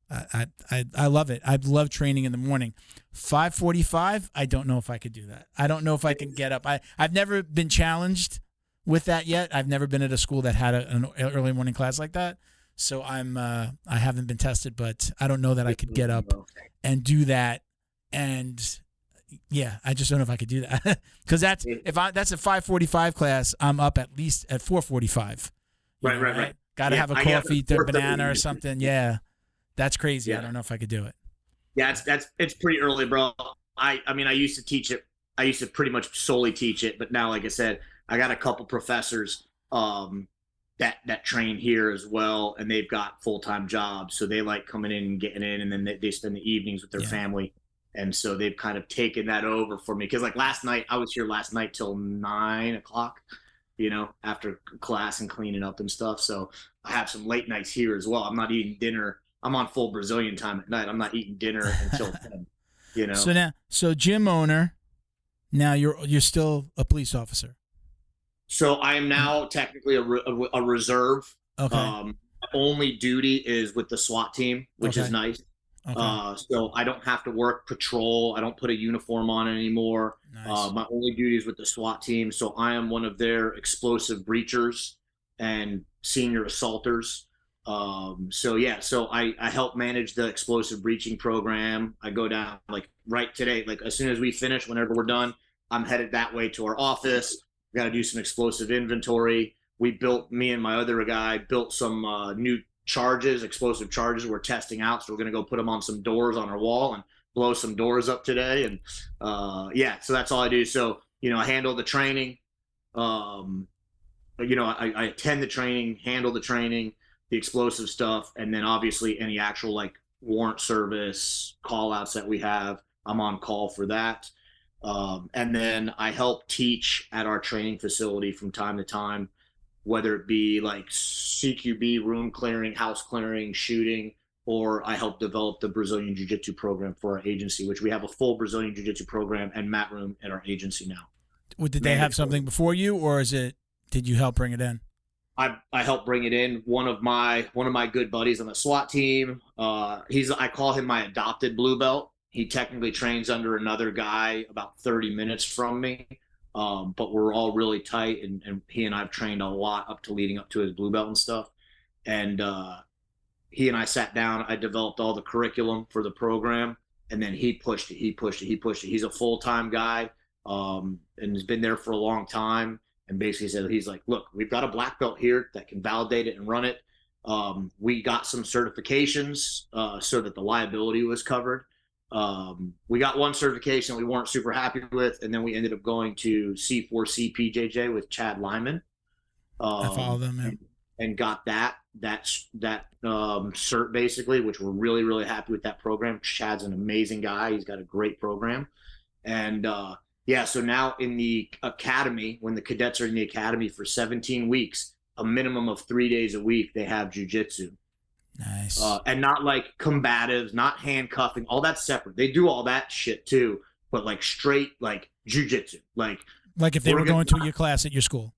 I love it. I love training in the morning. 5:45, I don't know if I could do that. I don't know if I can get up. I've never been challenged with that yet. I've never been at a school that had an early morning class like that. So I haven't been tested, but I don't know that I could get up and do that. And yeah, I just don't know if I could do that because that's a 5:45 class. I'm up at least at 4:45. Right. Got to have a coffee, a banana or something. Yeah, that's crazy. Yeah. I don't know if I could do it. Yeah, it's pretty early, bro. I mean, I used to teach it. I used to pretty much solely teach it, but now, like I said, I got a couple professors that train here as well, and they've got full-time jobs, so they like coming in and getting in, and then they spend the evenings with their family, and so they've kind of taken that over for me. Because like last night, I was here last night till 9 o'clock, after class and cleaning up and stuff. So I have some late nights here as well. I'm not eating dinner. I'm on full Brazilian time at night. I'm not eating dinner until 10. So gym owner. Now you're still a police officer. So I am now technically a reserve. Okay. Only duty is with the SWAT team, which is nice. Okay. So I don't have to work patrol. I don't put a uniform on anymore. Nice. My only duty is with the SWAT team. So I am one of their explosive breachers and senior assaulters. So I help manage the explosive breaching program. I go down like right today, like as soon as we finish, whenever we're done, I'm headed that way to our office. We got to do some explosive inventory. Me and my other guy built some new explosive charges we're testing out. So we're going to go put them on some doors on our wall and blow some doors up today. And so that's all I do. So, I handle the training. I attend the training, handle the training, the explosive stuff, and then obviously any actual like warrant service call outs that we have, I'm on call for that. And then I help teach at our training facility from time to time, whether it be like CQB, room clearing, house clearing, shooting, or I help develop the Brazilian Jiu-Jitsu program for our agency, which we have a full Brazilian Jiu-Jitsu program and mat room at our agency now. Did they have something before you, or did you help bring it in? I helped bring it in. One of my good buddies on the SWAT team. I call him my adopted blue belt. He technically trains under another guy about 30 minutes from me, but we're all really tight. And he and I've trained a lot leading up to his blue belt and stuff. And he and I sat down. I developed all the curriculum for the program, and then he pushed it. He's a full-time guy and has been there for a long time. And basically said, he's like, look, we've got a black belt here that can validate it and run it. We got some certifications so that the liability was covered. We got one certification we weren't super happy with, and then we ended up going to C4C BJJ with Chad Lyman. I follow them, and got that cert basically, which we're really, really happy with that program. Chad's an amazing guy. He's got a great program. And so now in the academy, when the cadets are in the academy for 17 weeks, a minimum of 3 days a week, they have jiu-jitsu. Nice. And not like combatives, not handcuffing, all that's separate. They do all that shit too, but like straight like jiu-jitsu. Like if they were going to your class at your school.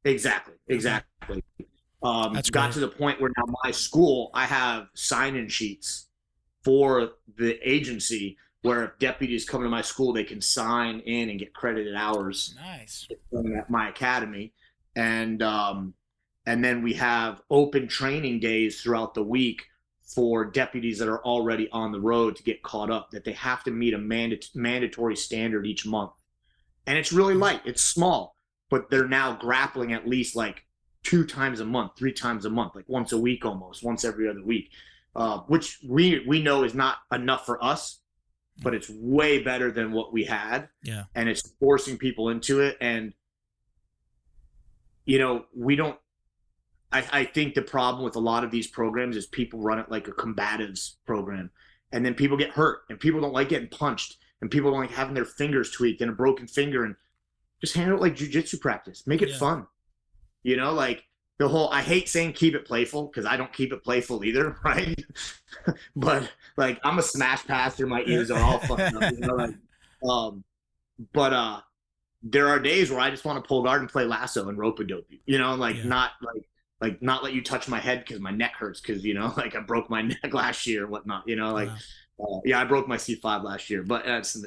Exactly. That's got to the point where now my school, I have sign-in sheets for the agency where if deputies come to my school, they can sign in and get credited hours. Nice. From my academy. And then we have open training days throughout the week for deputies that are already on the road to get caught up, that they have to meet a mandatory standard each month. And it's really light. It's small, but they're now grappling at least like 2 times a month, 3 times a month, like once a week almost, once every other week, which we know is not enough for us. But it's way better than what we had. Yeah. And it's forcing people into it. And, I think the problem with a lot of these programs is people run it like a combatives program. And then people get hurt, and people don't like getting punched, and people don't like having their fingers tweaked and a broken finger, and just handle it like jiu-jitsu practice. Make it fun. Like the whole, I hate saying keep it playful because I don't keep it playful either, right? But like I'm a smash passer, my ears are all fucked up, but there are days where I just want to pull guard and play lasso and rope-a-dope you, not let you touch my head because my neck hurts because like I broke my neck last year or whatnot, I broke my C5 last year, but that's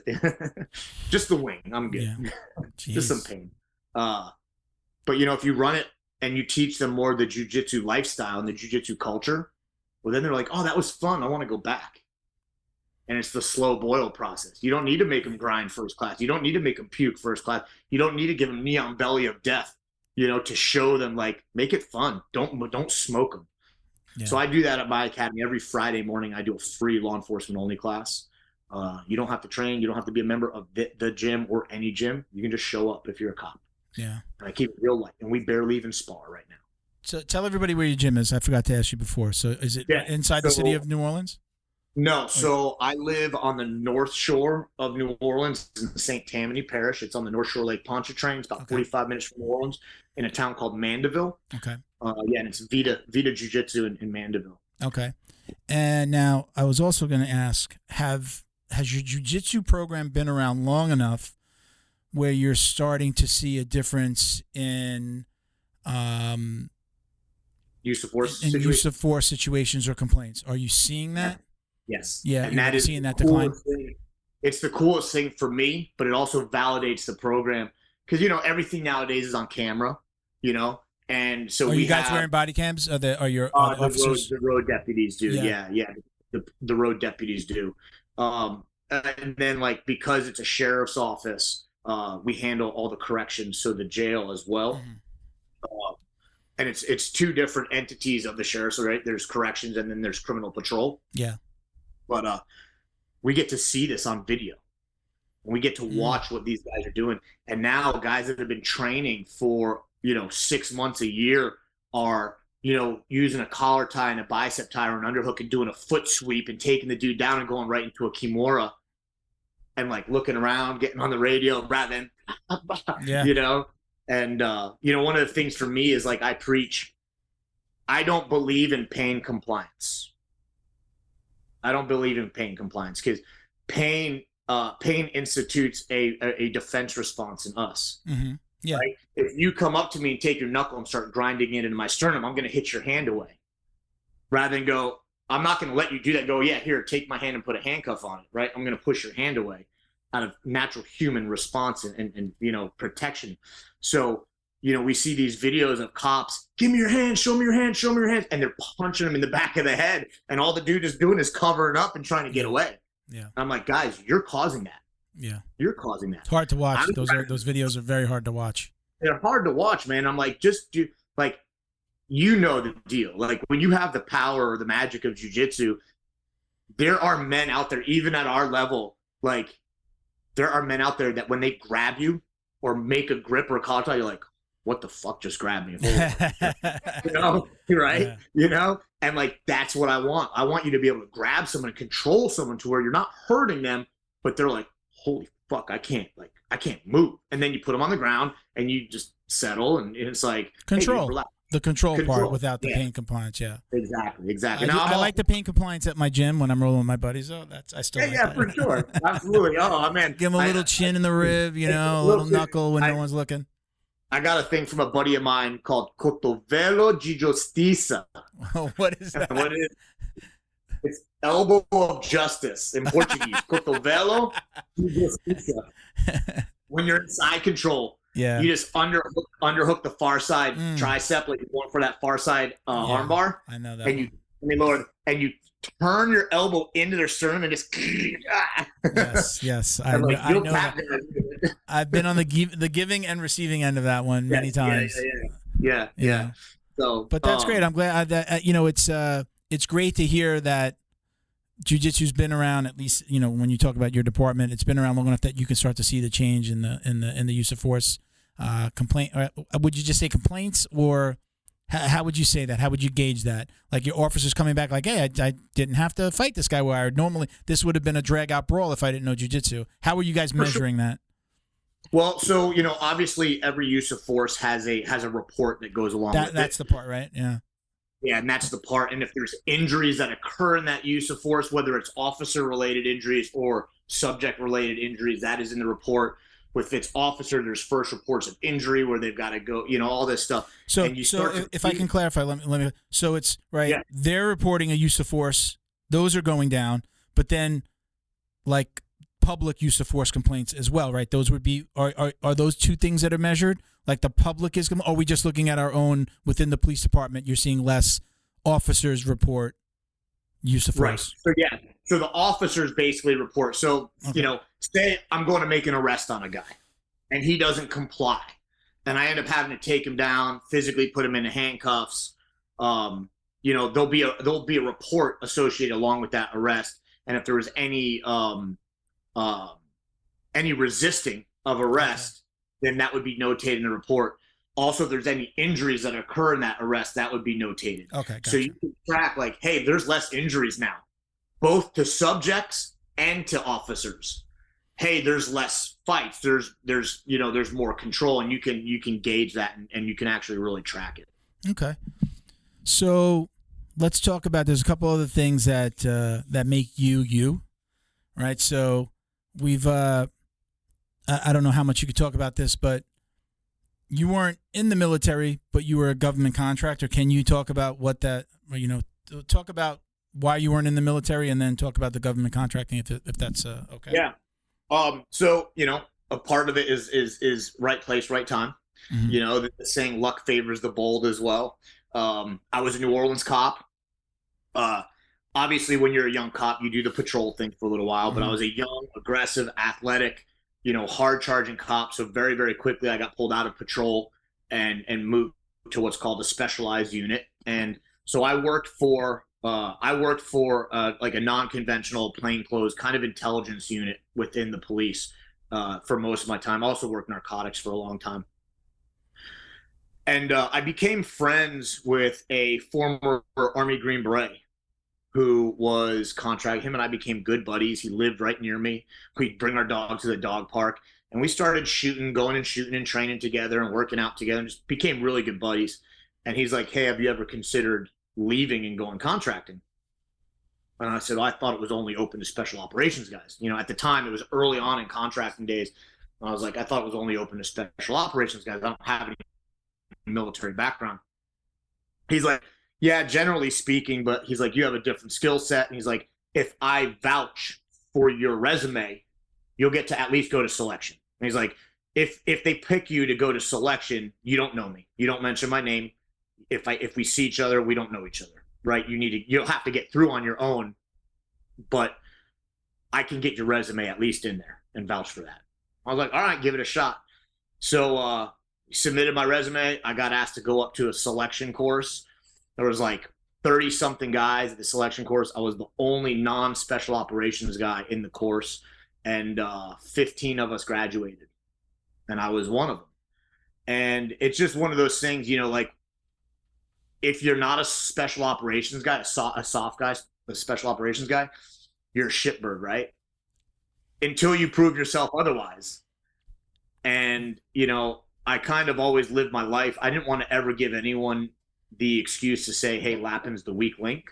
just the wing. I'm good. Yeah. Just some pain. But if you run it and you teach them more of the jiu-jitsu lifestyle and the jiu-jitsu culture, well, then they're like, oh, that was fun. I want to go back. And it's the slow boil process. You don't need to make them grind first class. You don't need to make them puke first class. You don't need to give them neon belly of death, to show them, like, make it fun. Don't smoke them. Yeah. So I do that at my academy. Every Friday morning, I do a free law enforcement only class. You don't have to train. You don't have to be a member of the gym or any gym. You can just show up if you're a cop. Yeah. And I keep it real light. And we barely even spar right now. So tell everybody where your gym is. I forgot to ask you before. So is it inside the city of New Orleans? No. So I live on the North Shore of New Orleans in St. Tammany Parish. It's on the North Shore Lake Pontchartrain. It's about 45 minutes from New Orleans in a town called Mandeville. Okay. And it's Vita Jiu-Jitsu in Mandeville. Okay. And now I was also going to ask, has your jiu-jitsu program been around long enough where you're starting to see a difference in use of force situations or complaints? Are you seeing that? Yes. Yeah, and that is seeing that decline. It's the coolest thing for me, but it also validates the program because everything nowadays is on camera, and so are you guys wearing body cams? Are your officers? The road deputies do. Yeah. The road deputies do. And then, like, because it's a sheriff's office, we handle all the corrections, so the jail as well. Mm-hmm. And it's two different entities of the sheriff's, right? There's corrections and then there's criminal patrol. Yeah. But we get to see this on video. And we get to watch what these guys are doing. And now guys that have been training for, 6 months, a year are, using a collar tie and a bicep tie or an underhook and doing a foot sweep and taking the dude down and going right into a kimura and, like, looking around, getting on the radio rather than, And, one of the things for me is, like, I preach, I don't believe in pain compliance. I don't believe in pain compliance because pain institutes a defense response in us. Mm-hmm. Yeah. Right? If you come up to me and take your knuckle and start grinding it into my sternum, I'm going to hit your hand away. Rather than go, I'm not going to let you do that. Go, yeah, here, take my hand and put a handcuff on it, right? I'm going to push your hand away out of natural human response and protection. So, we see these videos of cops, give me your hand, show me your hand, show me your hand. And they're punching them in the back of the head. And all the dude is doing is covering up and trying to get away. Yeah. And I'm like, guys, you're causing that. Yeah. You're causing that. It's hard to watch. Those videos are very hard to watch. They're hard to watch, man. I'm like, just do, like, the deal. Like, when you have the power or the magic of jiu-jitsu, there are men out there, even at our level, like, there are men out there that when they grab you or make a grip or a collar tie, you're like, what the fuck just grabbed me? Right? Yeah. And, like, that's what I want. I want you to be able to grab someone and control someone to where you're not hurting them, but they're like, holy fuck, I can't move. And then you put them on the ground and you just settle, and it's like control. Hey, the control part without the pain compliance. Yeah. Exactly. I like the pain compliance at my gym when I'm rolling with my buddies. I still like that. For sure. Absolutely. Oh, man. Give them a little chin in the rib, a little knuckle when no one's looking. I got a thing from a buddy of mine called cotovelo de justiça. What is that? What is it? It's elbow of justice in Portuguese. Cotovelo de justiça. When you're in side control, you just underhook the far side tricep, like you're going for that far side armbar. I know that. And you turn your elbow into their sternum and just. Yes. I know that. I've been on the giving and receiving end of that one many times. Yeah. So, but that's great. I'm glad that it's great to hear that jiu-jitsu's been around, at least when you talk about your department, it's been around long enough that you can start to see the change in the use of force. Complaint? Would you just say complaints, or how would you say that? How would you gauge that? Like, your officers coming back like, hey, I didn't have to fight this guy where normally this would have been a drag out brawl if I didn't know jiu-jitsu. How are you guys measuring that? Well, so obviously every use of force has a report that goes along with it. That's the part, right? Yeah. Yeah, and that's the part. And if there's injuries that occur in that use of force, whether it's officer-related injuries or subject-related injuries, that is in the report. If it's officer, there's first reports of injury where they've got to go, all this stuff. So if I can clarify, let me. So it's right. Yeah. They're reporting a use of force; those are going down. But then, like, public use of force complaints as well, right? Those would be are those two things that are measured, Like the public is, or are we just looking at our own within the police department? You're seeing less officers report use of force. Right. So the officers basically report. So, Okay. Say I'm going to make an arrest on a guy and he doesn't comply. And I end up having to take him down, physically put him in handcuffs. There'll be a report associated along with that arrest. And if there was any resisting of arrest, then that would be notated in the report. Also, if there's any injuries that occur in that arrest, that would be notated. Okay. Gotcha. So you can track like, hey, there's less injuries now, both to subjects and to officers. Hey, there's less fights. There's more control, and you can gauge that, and you can actually really track it. Okay. So let's talk about. There's a couple other things that make you, right? So we've. I don't know how much you could talk about this, but you weren't in the military, but you were a government contractor. Can you talk about what that? Talk about why you weren't in the military, and then talk about the government contracting, if that's okay. Yeah. So a part of it is right place, right time. Mm-hmm. The saying luck favors the bold as well. I was a New Orleans cop. Obviously, when you're a young cop, you do the patrol thing for a little while. But I was a young, aggressive, athletic, hard charging cop. So very, very quickly, I got pulled out of patrol and moved to what's called a specialized unit. And so I worked for like a non-conventional plainclothes kind of intelligence unit within the police for most of my time. I also worked narcotics for a long time. And I became friends with a former Army Green Beret who was contract. Him and I became good buddies. He lived right near me. We'd bring our dog to the dog park, and we started going and shooting and training together and working out together, and just became really good buddies. And he's like, hey, have you ever considered leaving and going contracting? And I said, well, I thought it was only open to special operations guys. At the time, it was early on in contracting days. And I was like, I thought it was only open to special operations guys. I don't have any military background. He's like, yeah, generally speaking, but he's like, you have a different skill set. And he's like, if I vouch for your resume, you'll get to at least go to selection. And he's like, if they pick you to go to selection, you don't know me. You don't mention my name. If we see each other, we don't know each other, right? You'll have to get through on your own, but I can get your resume at least in there and vouch for that. I was like, all right, give it a shot. So submitted my resume. I got asked to go up to a selection course. There was like 30 something guys at the selection course. I was the only non-special operations guy in the course, and 15 of us graduated, and I was one of them. And it's just one of those things, like if you're not a special operations guy, a soft guy, a special operations guy, you're a shitbird, right? Until you prove yourself otherwise. And, I kind of always lived my life. I didn't want to ever give anyone the excuse to say, hey, Lapin's the weak link,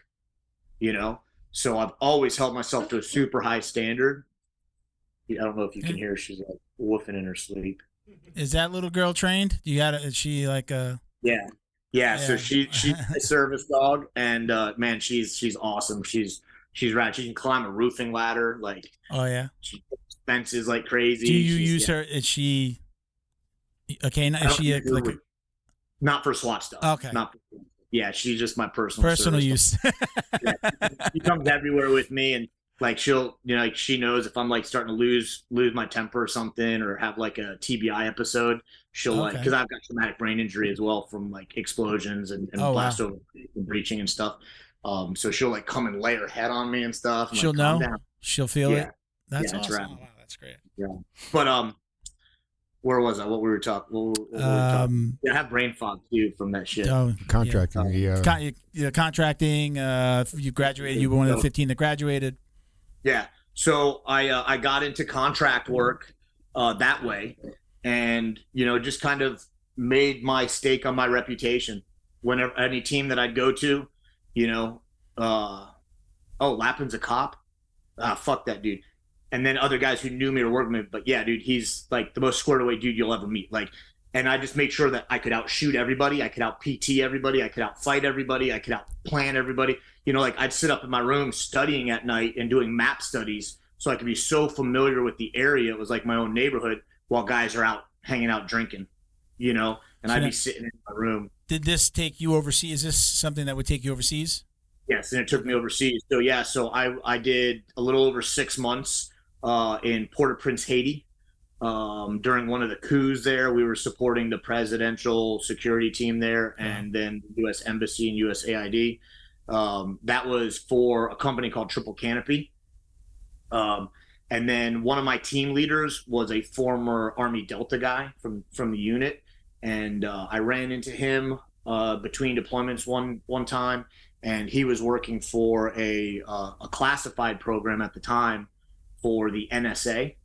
So I've always held myself to a super high standard. I don't know if you can hear, she's like woofing in her sleep. Is that little girl trained? Is she like a... Yeah. So she's a service dog, and man, she's awesome. She's rad. She can climb a roofing ladder. Like, oh yeah, she fences like crazy. Do you use her? Is she okay? Is she not for SWAT stuff? Okay. Yeah, she's just my personal use. Yeah, she comes everywhere with me, and like she'll, she knows if I'm like starting to lose my temper or something, or have like a TBI episode, she'll like, because I've got traumatic brain injury as well from like explosions and blast over and breaching and stuff. So she'll like come and lay her head on me and stuff. And, she'll like, know. down. She'll feel it. That's awesome. right. Oh, wow, that's great. Yeah, but where was I? What we were talking? Yeah, I have brain fog too from that shit. Contracting. Contracting. You graduated. You were one of the 15 that graduated. Yeah. So I got into contract work that way, and just kind of made my stake on my reputation. Whenever any team that I'd go to, oh, Lapin's a cop. Fuck that dude. And then other guys who knew me or worked with me, but yeah, dude, he's like the most squared away dude you'll ever meet. Like, and I just made sure that I could outshoot everybody. I could out PT everybody. I could outfight everybody. I could outplan everybody. Like I'd sit up in my room studying at night and doing map studies so I could be so familiar with the area. It was like my own neighborhood while guys are out hanging out drinking. and I'd be sitting in my room. Did this take you overseas? Is this something that would take you overseas? Yes, and it took me overseas. So yeah, so I did a little over 6 months in Port-au-Prince, Haiti. During one of the coups there, we were supporting the presidential security team there, and then the U.S. Embassy and USAID. That was for a company called Triple Canopy. And then one of my team leaders was a former Army Delta guy from the unit, and I ran into him between deployments one time, and he was working for a classified program at the time for the NSA,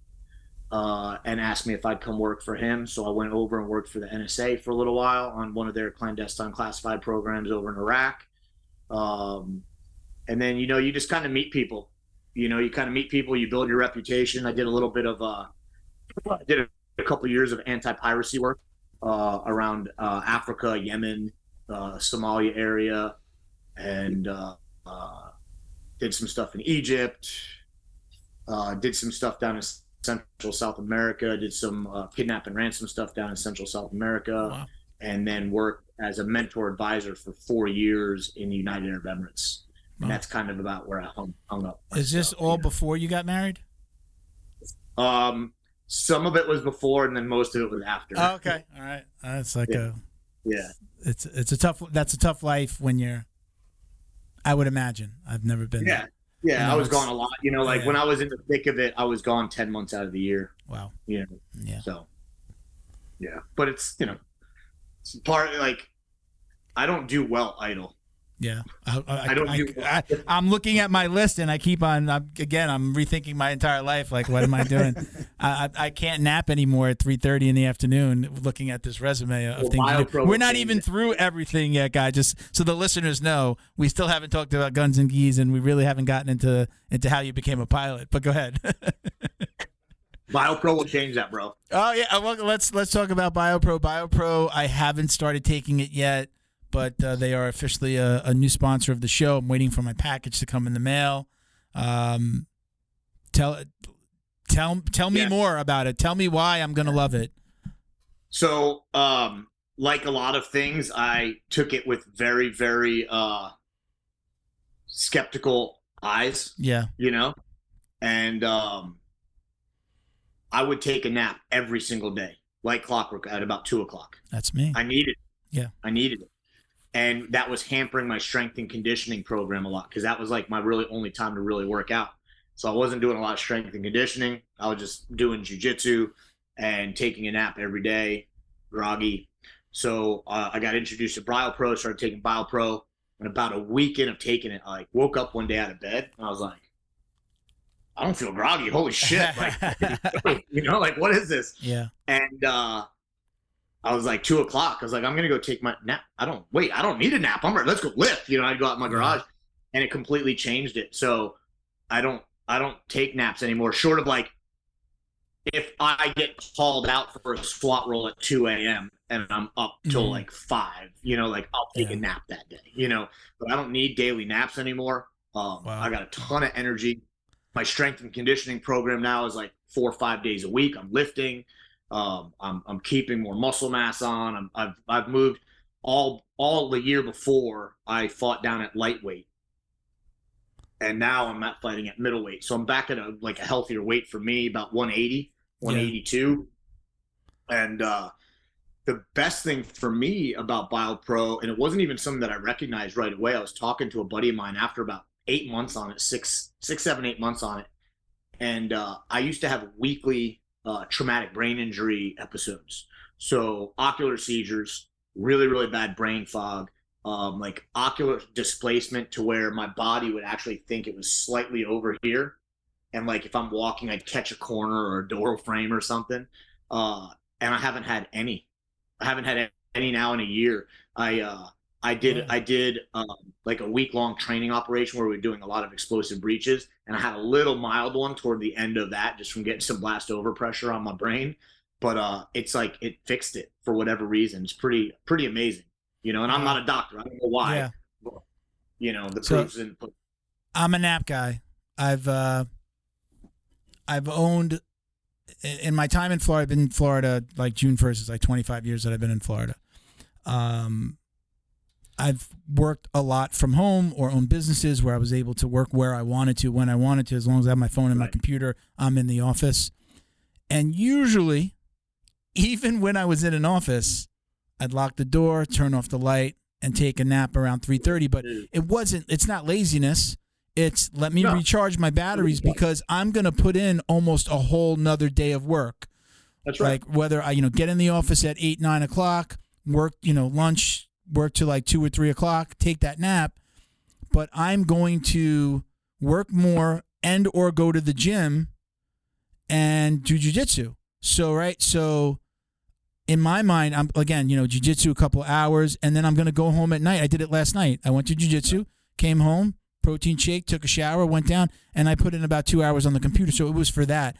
and asked me if I'd come work for him. So I went over and worked for the NSA for a little while on one of their clandestine classified programs over in Iraq. And then, you just kind of meet people. You build your reputation. I did a little bit of, I did a couple of years of anti-piracy work around Africa, Yemen, Somalia area, and did some stuff in Egypt, did some stuff down in Central South America, did some kidnap and ransom stuff down in Central South America, wow. And then worked as a mentor advisor for 4 years in the United Arab Emirates. And that's kind of about where I hung up. Is this all before you got married? Some of it was before, and then most of it was after. Oh, okay, all right. It's like yeah. It's a tough life when you're. I would imagine. I've never been. Yeah. There. Yeah, I was gone a lot. When I was in the thick of it, I was gone 10 months out of the year. Wow. Yeah. So, yeah. But it's it's part, I don't do well idle. Yeah. I don't do well. I'm looking at my list, and I keep on, I'm rethinking my entire life. Like, what am I doing? I can't nap anymore at 3:30 in the afternoon looking at this resume of things. We're not even through everything yet, guys. Just so the listeners know, we still haven't talked about guns and geese, and we really haven't gotten into how you became a pilot. But go ahead. BioPro will change that, bro. Oh, yeah. Well, let's talk about BioPro. BioPro, I haven't started taking it yet, but they are officially a new sponsor of the show. I'm waiting for my package to come in the mail. Tell me more about it. Tell me why I'm going to love it. So, like a lot of things, I took it with very, very skeptical eyes. Yeah. And I would take a nap every single day, like clockwork, at about 2:00. That's me. I needed it. Yeah. I needed it. And that was hampering my strength and conditioning program a lot, because that was like my really only time to really work out. So I wasn't doing a lot of strength and conditioning. I was just doing jiu-jitsu and taking a nap every day, groggy. So I got introduced to BioPro, started taking BioPro, and about a week in of taking it, I woke up one day out of bed, and I was like, I don't feel groggy. Holy shit. What is this? Yeah. And I was like 2:00. I was like, I'm going to go take my nap. I don't need a nap. I'm ready. Let's go lift. I'd go out in my garage, and it completely changed it. So I don't take naps anymore, short of if I get called out for a squat roll at 2 a.m. and I'm up till 5, I'll take a nap that day, but I don't need daily naps anymore. Wow. I got a ton of energy. My strength and conditioning program now is 4 or 5 days a week. I'm lifting. I'm keeping more muscle mass on. I've moved all the year before. I fought down at lightweight, and now I'm not fighting at middleweight. So I'm back at a healthier weight for me, about 180, 182. Yeah. And the best thing for me about BioPro, and it wasn't even something that I recognized right away. I was talking to a buddy of mine after about 8 months on it, 8 months on it. And I used to have weekly traumatic brain injury episodes. So ocular seizures, really, really bad brain fog, ocular displacement to where my body would actually think it was slightly over here. And if I'm walking, I'd catch a corner or a door frame or something. And I haven't had any. I haven't had any now in a year. I did a week-long training operation where we were doing a lot of explosive breaches, and I had a little mild one toward the end of that, just from getting some blast over pressure on my brain. But it's it fixed it for whatever reason. It's pretty amazing, and I'm not a doctor. I don't know why. Yeah. But, the proof's in. I'm a nap guy. I've owned in my time in Florida, I've been in Florida like June 1st is like 25 years that I've been in Florida. I've worked a lot from home or owned businesses where I was able to work where I wanted to, when I wanted to, as long as I have my phone and my computer, I'm in the office. And usually, even when I was in an office, I'd lock the door, turn off the light, and take a nap around 3:30. But it's not laziness. It's let me recharge my batteries because I'm going to put in almost a whole nother day of work. That's right. Like whether I, get in the office at 8, 9 o'clock, work, lunch, work to like 2 or 3 o'clock, take that nap. But I'm going to work more and or go to the gym and do jiu-jitsu. So in my mind, I'm again, jiu-jitsu a couple hours, and then I'm going to go home at night. I did it last night. I went to jiu-jitsu, came home, protein shake, took a shower, went down, and I put in about 2 hours on the computer. So it was for that.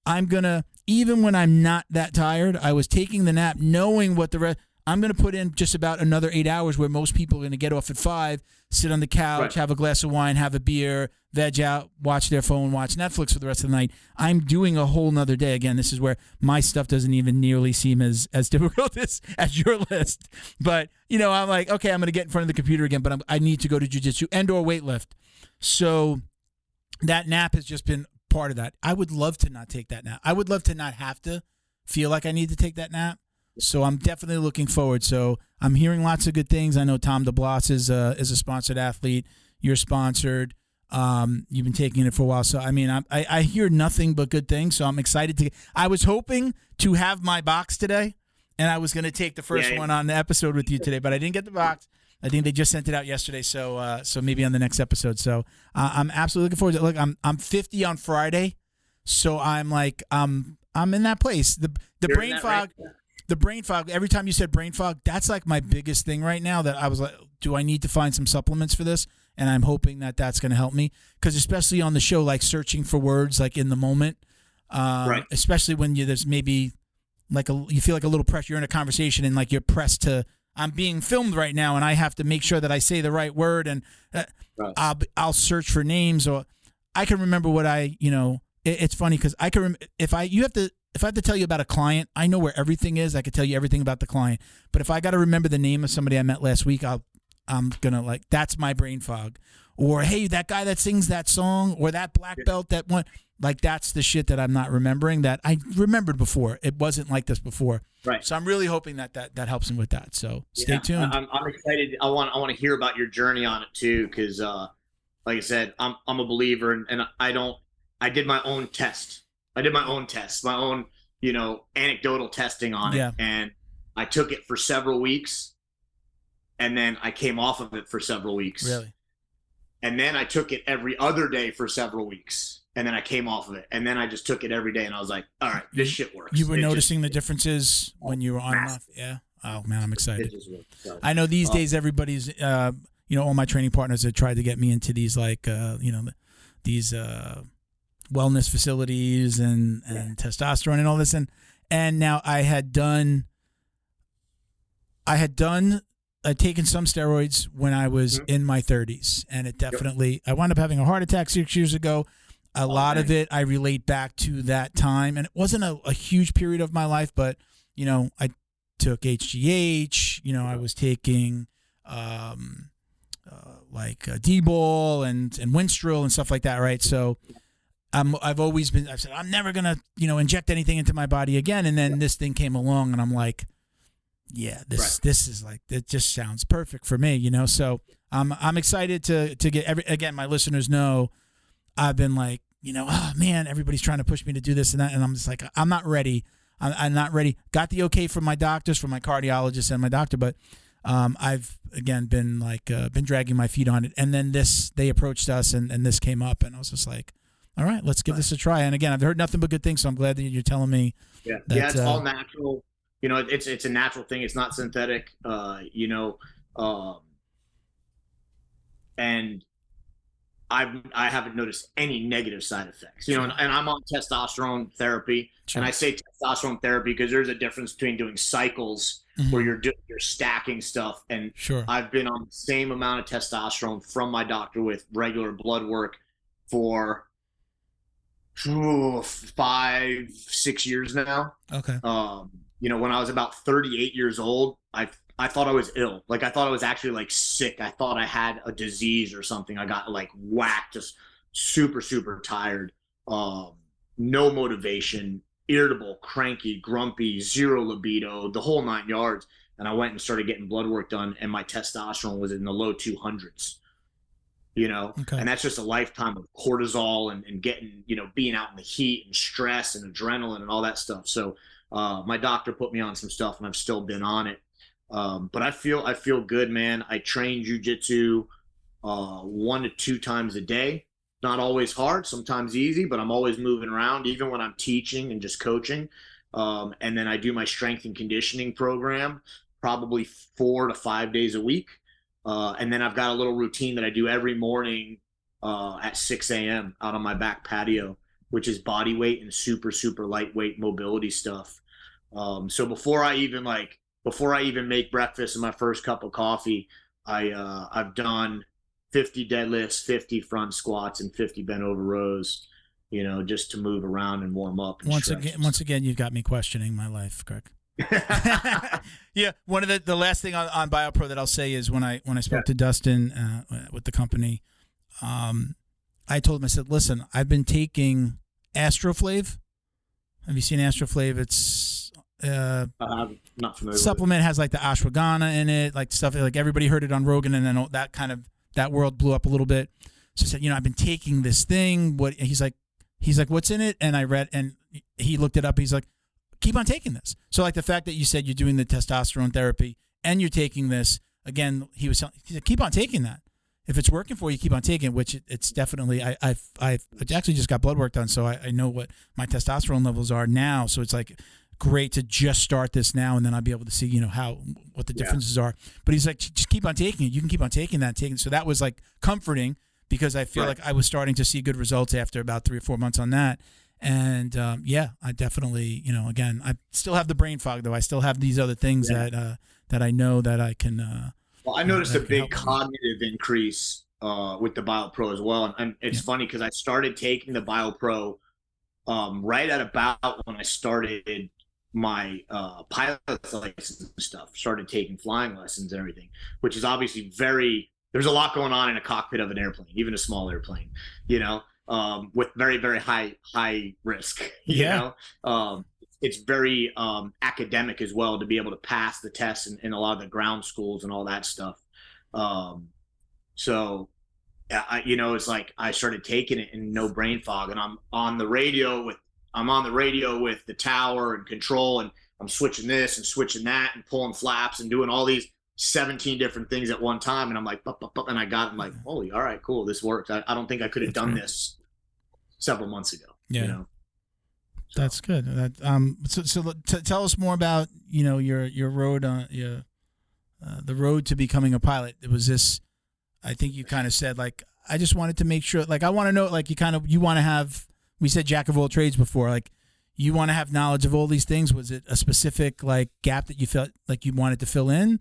I'm going to, even when I'm not that tired, I was taking the nap knowing what the rest, I'm going to put in just about another 8 hours where most people are going to get off at 5, sit on the couch, have a glass of wine, have a beer, veg out, watch their phone, watch Netflix for the rest of the night. I'm doing a whole nother day. Again, this is where my stuff doesn't even nearly seem as difficult as your list. But, I'm like, okay, I'm going to get in front of the computer again, but I need to go to jiu-jitsu and or weightlift. So that nap has just been part of that. I would love to not take that nap. I would love to not have to feel like I need to take that nap. So I'm definitely looking forward. So I'm hearing lots of good things. I know Tom DeBlas is a sponsored athlete. You're sponsored. You've been taking it for a while. So, I mean, I hear nothing but good things. So I'm excited I was hoping to have my box today, and I was going to take the first one on the episode with you today, but I didn't get the box. I think they just sent it out yesterday. So maybe on the next episode. So I'm absolutely looking forward to it. Look, I'm 50 on Friday. So I'm like, I'm in that place. The brain fog. Right? The brain fog, every time you said brain fog, that's like my biggest thing right now that I was like, do I need to find some supplements for this? And I'm hoping that that's going to help me. Because especially on the show, like searching for words like in the moment, especially when there's maybe like you feel like a little pressure. You're in a conversation and like you're pressed to, I'm being filmed right now and I have to make sure that I say the right word. And I'll search for names, or I can remember what it's funny because I can if I have to tell you about a client, I know where everything is. I could tell you everything about the client. But if I got to remember the name of somebody I met last week, I'm going to that's my brain fog. Or, hey, that guy that sings that song, or that black belt that one, that's the shit that I'm not remembering that I remembered before. It wasn't like this before. Right. So I'm really hoping that helps him with that. So stay tuned. I'm excited. I want to hear about your journey on it too. Cause, like I said, I'm a believer and I did my own test. My own, anecdotal testing on it. And I took it for several weeks, and then I came off of it for several weeks. Really? And then I took it every other day for several weeks, and then I came off of it. And then I just took it every day, and I was like, all right, this shit works. You were noticing the differences when you were on and off? Yeah. Oh, man, I'm excited. So, I know these days everybody's, all my training partners have tried to get me into these, these wellness facilities and testosterone and all this. And now I'd taken some steroids when I was in my 30s, and it definitely, I wound up having a heart attack 6 years ago. A lot of it I relate back to that time, and it wasn't a huge period of my life, but, I took HGH, I was taking D-ball and Winstrol and stuff like that, right? So I've said, I'm never going to, inject anything into my body again. And then this thing came along and I'm like, yeah, this is it just sounds perfect for me, So I'm excited to get again, my listeners know I've been like, oh man, everybody's trying to push me to do this and that. And I'm just like, I'm not ready. I'm not ready. Got the okay from my doctors, from my cardiologist and my doctor, but I've again been dragging my feet on it. And then they approached us and this came up and I was just like, all right, let's give this a try. And again, I've heard nothing but good things, so I'm glad that you're telling me. Yeah, it's all natural. It's a natural thing. It's not synthetic. And I haven't noticed any negative side effects. And I'm on testosterone therapy, and I say testosterone therapy because there's a difference between doing cycles where you're stacking stuff, and I've been on the same amount of testosterone from my doctor with regular blood work for 5, 6 years now. Okay. When I was about 38 years old, I thought I was ill. Like I thought I was actually like sick. I thought I had a disease or something. I got like whacked, just super, super tired. No motivation, irritable, cranky, grumpy, zero libido, the whole 9 yards. And I went and started getting blood work done, and my testosterone was in the low 200s. Okay. And that's just a lifetime of cortisol and getting, being out in the heat and stress and adrenaline and all that stuff. So my doctor put me on some stuff, and I've still been on it. But I feel good, man. I train jujitsu 1 to 2 times a day. Not always hard, sometimes easy, but I'm always moving around, even when I'm teaching and just coaching. And then I do my strength and conditioning program probably 4 to 5 days a week. And then I've got a little routine that I do every morning at 6 a.m. out on my back patio, which is body weight and super, super lightweight mobility stuff. So before I even make breakfast and my first cup of coffee, I've done 50 deadlifts, 50 front squats, and 50 bent over rows, just to move around and warm up. And once again, you've got me questioning my life, Greg. Yeah, one of the last thing on BioPro that I'll say is when I spoke to Dustin with the company, I told him, I said, listen, I've been taking Astroflave. Have you seen Astroflave? It's I'm not familiar supplement, has like the ashwagandha in it, like stuff like everybody heard it on Rogan, and then that world blew up a little bit. So I said, I've been taking this thing. What he's like, what's in it? And I read, and he looked it up. He's like, keep on taking this. So like the fact that you said you're doing the testosterone therapy and you're taking this again, he said, keep on taking that. If it's working for you, keep on taking it, which it's definitely, I've actually just got blood work done. So I know what my testosterone levels are now. So it's like great to just start this now. And then I'll be able to see, what the differences are. But he's like, just keep on taking it. You can keep on taking that. So that was like comforting because I feel like I was starting to see good results after about 3 or 4 months on that. And I definitely, again, I still have the brain fog though. I still have these other things that I know that I can. Well, I noticed a big cognitive increase with the BioPro as well, and it's funny because I started taking the BioPro right at about when I started my pilot's license and stuff. Started taking flying lessons and everything, which is obviously there's a lot going on in a cockpit of an airplane, even a small airplane, with very, very high risk, it's very academic as well to be able to pass the tests in a lot of the ground schools and all that stuff. It's like I started taking it in no brain fog, and I'm on the radio with the tower and control, and I'm switching this and switching that and pulling flaps and doing all these 17 different things at one time, and I'm like, and I'm like, holy, all right, cool, this works. I don't think I could have done this several months ago. So. That's good. Tell us more about your road the road to becoming a pilot. It was this. I think you kind of said like I just wanted to make sure. Like I want to know. Like you want to have. We said jack of all trades before. Like you want to have knowledge of all these things. Was it a specific like gap that you felt like you wanted to fill in?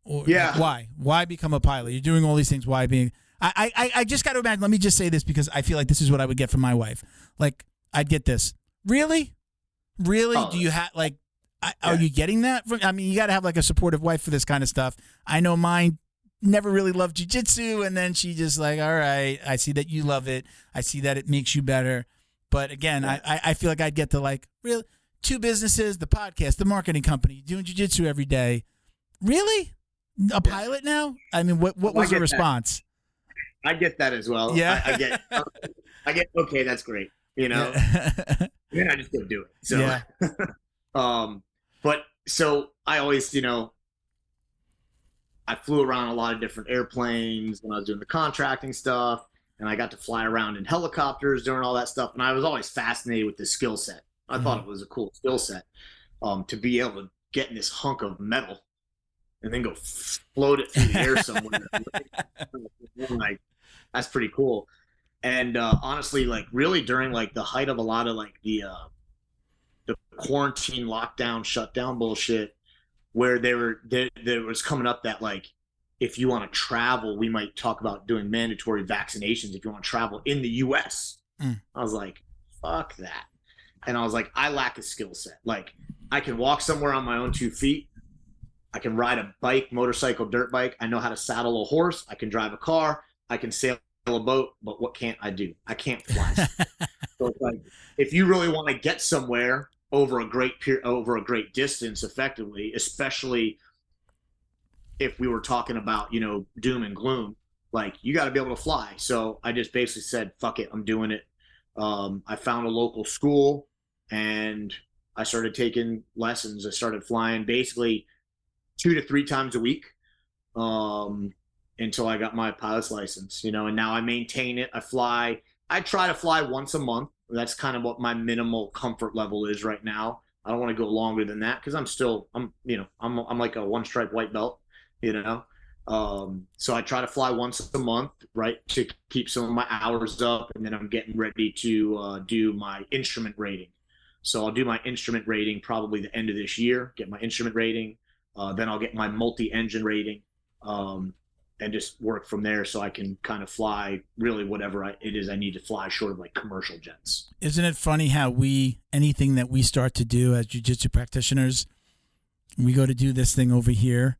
Or why become a pilot? You're doing all these things. Why being? I just got to imagine. Let me just say this because I feel like this is what I would get from my wife. Like I'd get this. Really? Oh, do you have like? Are you getting that? I mean, you got to have like a supportive wife for this kind of stuff. I know mine never really loved jiu-jitsu, and then she just like, all right, I see that you love it. I see that it makes you better. But again, I feel like I'd get to like, really, 2 businesses, the podcast, the marketing company, doing jiu-jitsu every day. Really? A pilot now? I mean, what was your response? I get that as well. Yeah. I get, okay, that's great. Then I just go do it. So, but so I always, I flew around a lot of different airplanes when I was doing the contracting stuff, and I got to fly around in helicopters doing all that stuff. And I was always fascinated with this skill set. I thought it was a cool skill set to be able to get in this hunk of metal and then go float it through the air somewhere. Like, that's pretty cool. And honestly, like really during like the height of a lot of like the quarantine lockdown shutdown bullshit, where there was coming up that like if you want to travel, we might talk about doing mandatory vaccinations if you want to travel in the U.S. I was like, fuck that. And I was like, I lack a skill set. Like, I can walk somewhere on my own 2 feet. I can ride a bike, motorcycle, dirt bike. I know how to saddle a horse. I can drive a car. I can sail a boat. But what can't I do? I can't fly. So it's like, if you really want to get somewhere over a great distance effectively, especially if we were talking about, you know, doom and gloom, like, you got to be able to fly. So I just basically said, fuck it, I'm doing it. I found a local school and I started taking lessons. I started flying basically 2 to 3 times a week until I got my pilot's license, you know, and now I maintain it. I try to fly once a month. That's kind of what my minimal comfort level is right now. I don't want to go longer than that because I'm like a 1-stripe white belt, you know. So I try to fly once a month, right, to keep some of my hours up, and then I'm getting ready to do my instrument rating. So I'll do my instrument rating probably the end of this year, get my instrument rating, then I'll get my multi-engine rating, and just work from there so I can kind of fly really whatever it is I need to fly, short of like commercial jets. Isn't it funny how anything that we start to do as jiu-jitsu practitioners, we go to do this thing over here,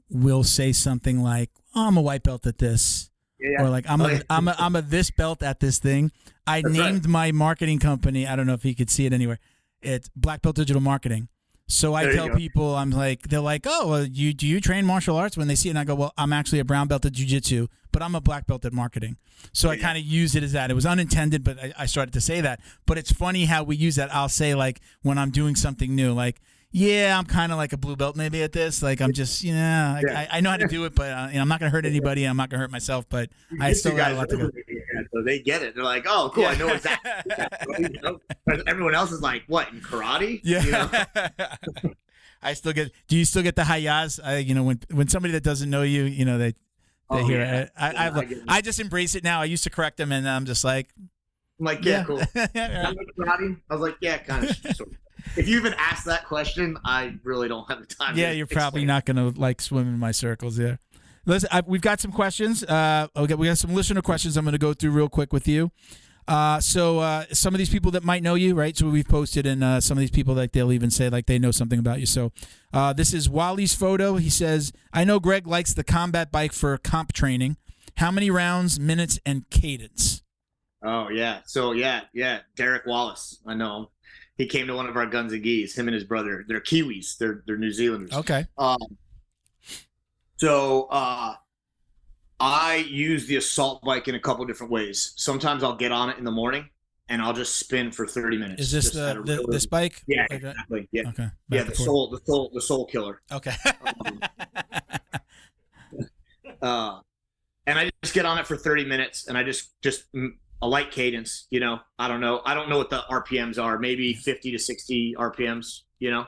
we'll say something like, oh, I'm a white belt at this. Yeah. Or like, I'm a this belt at this thing. I That's named right. my marketing company. I don't know if you could see it anywhere. It's Black Belt Digital Marketing. So I tell people, I'm like, they're like, oh, well, do you train martial arts? When they see it, and I go, well, I'm actually a brown belt at jiu-jitsu, but I'm a black belt at marketing. So I kind of use it as that. It was unintended, but I started to say that. But it's funny how we use that. I'll say, like, when I'm doing something new, like, yeah, I'm kind of like a blue belt maybe at this. Like, I'm just, I know how to do it, but I'm not going to hurt anybody. I'm not going to hurt myself, but I still got a lot to go. So they get it. They're like, oh, cool. Yeah. I know exactly. You know? Everyone else is like, what, in karate? Yeah. You know? I still get. Do you still get the hayas? When somebody that doesn't know you, you know, they hear it. I just embrace it now. I used to correct them, and I'm just like, cool. Karate? I was like, yeah, kind of. Sort of. If you even ask that question, I really don't have the time. Yeah, you're probably not going to like swim in my circles. Yeah. Listen, we've got some questions. Okay, we got some listener questions I'm going to go through real quick with you. So some of these people that might know you, right? So we've posted, and some of these people, like, they'll even say like they know something about you. So this is Wally's photo. He says, I know Greg likes the combat bike for comp training. How many rounds, minutes, and cadence? Oh, yeah. So, yeah. Derek Wallace. I know him. He came to one of our Guns and Geese, him and his brother. They're Kiwis. They're New Zealanders. Okay. So I use the assault bike in a couple different ways. Sometimes I'll get on it in the morning and I'll just spin for 30 minutes. Is this this bike? Yeah, exactly. Yeah. Okay. Yeah, the soul killer. Okay. And I just get on it for 30 minutes and I just a light cadence, you know. I don't know what the RPMs are, maybe 50 to 60 RPMs, you know.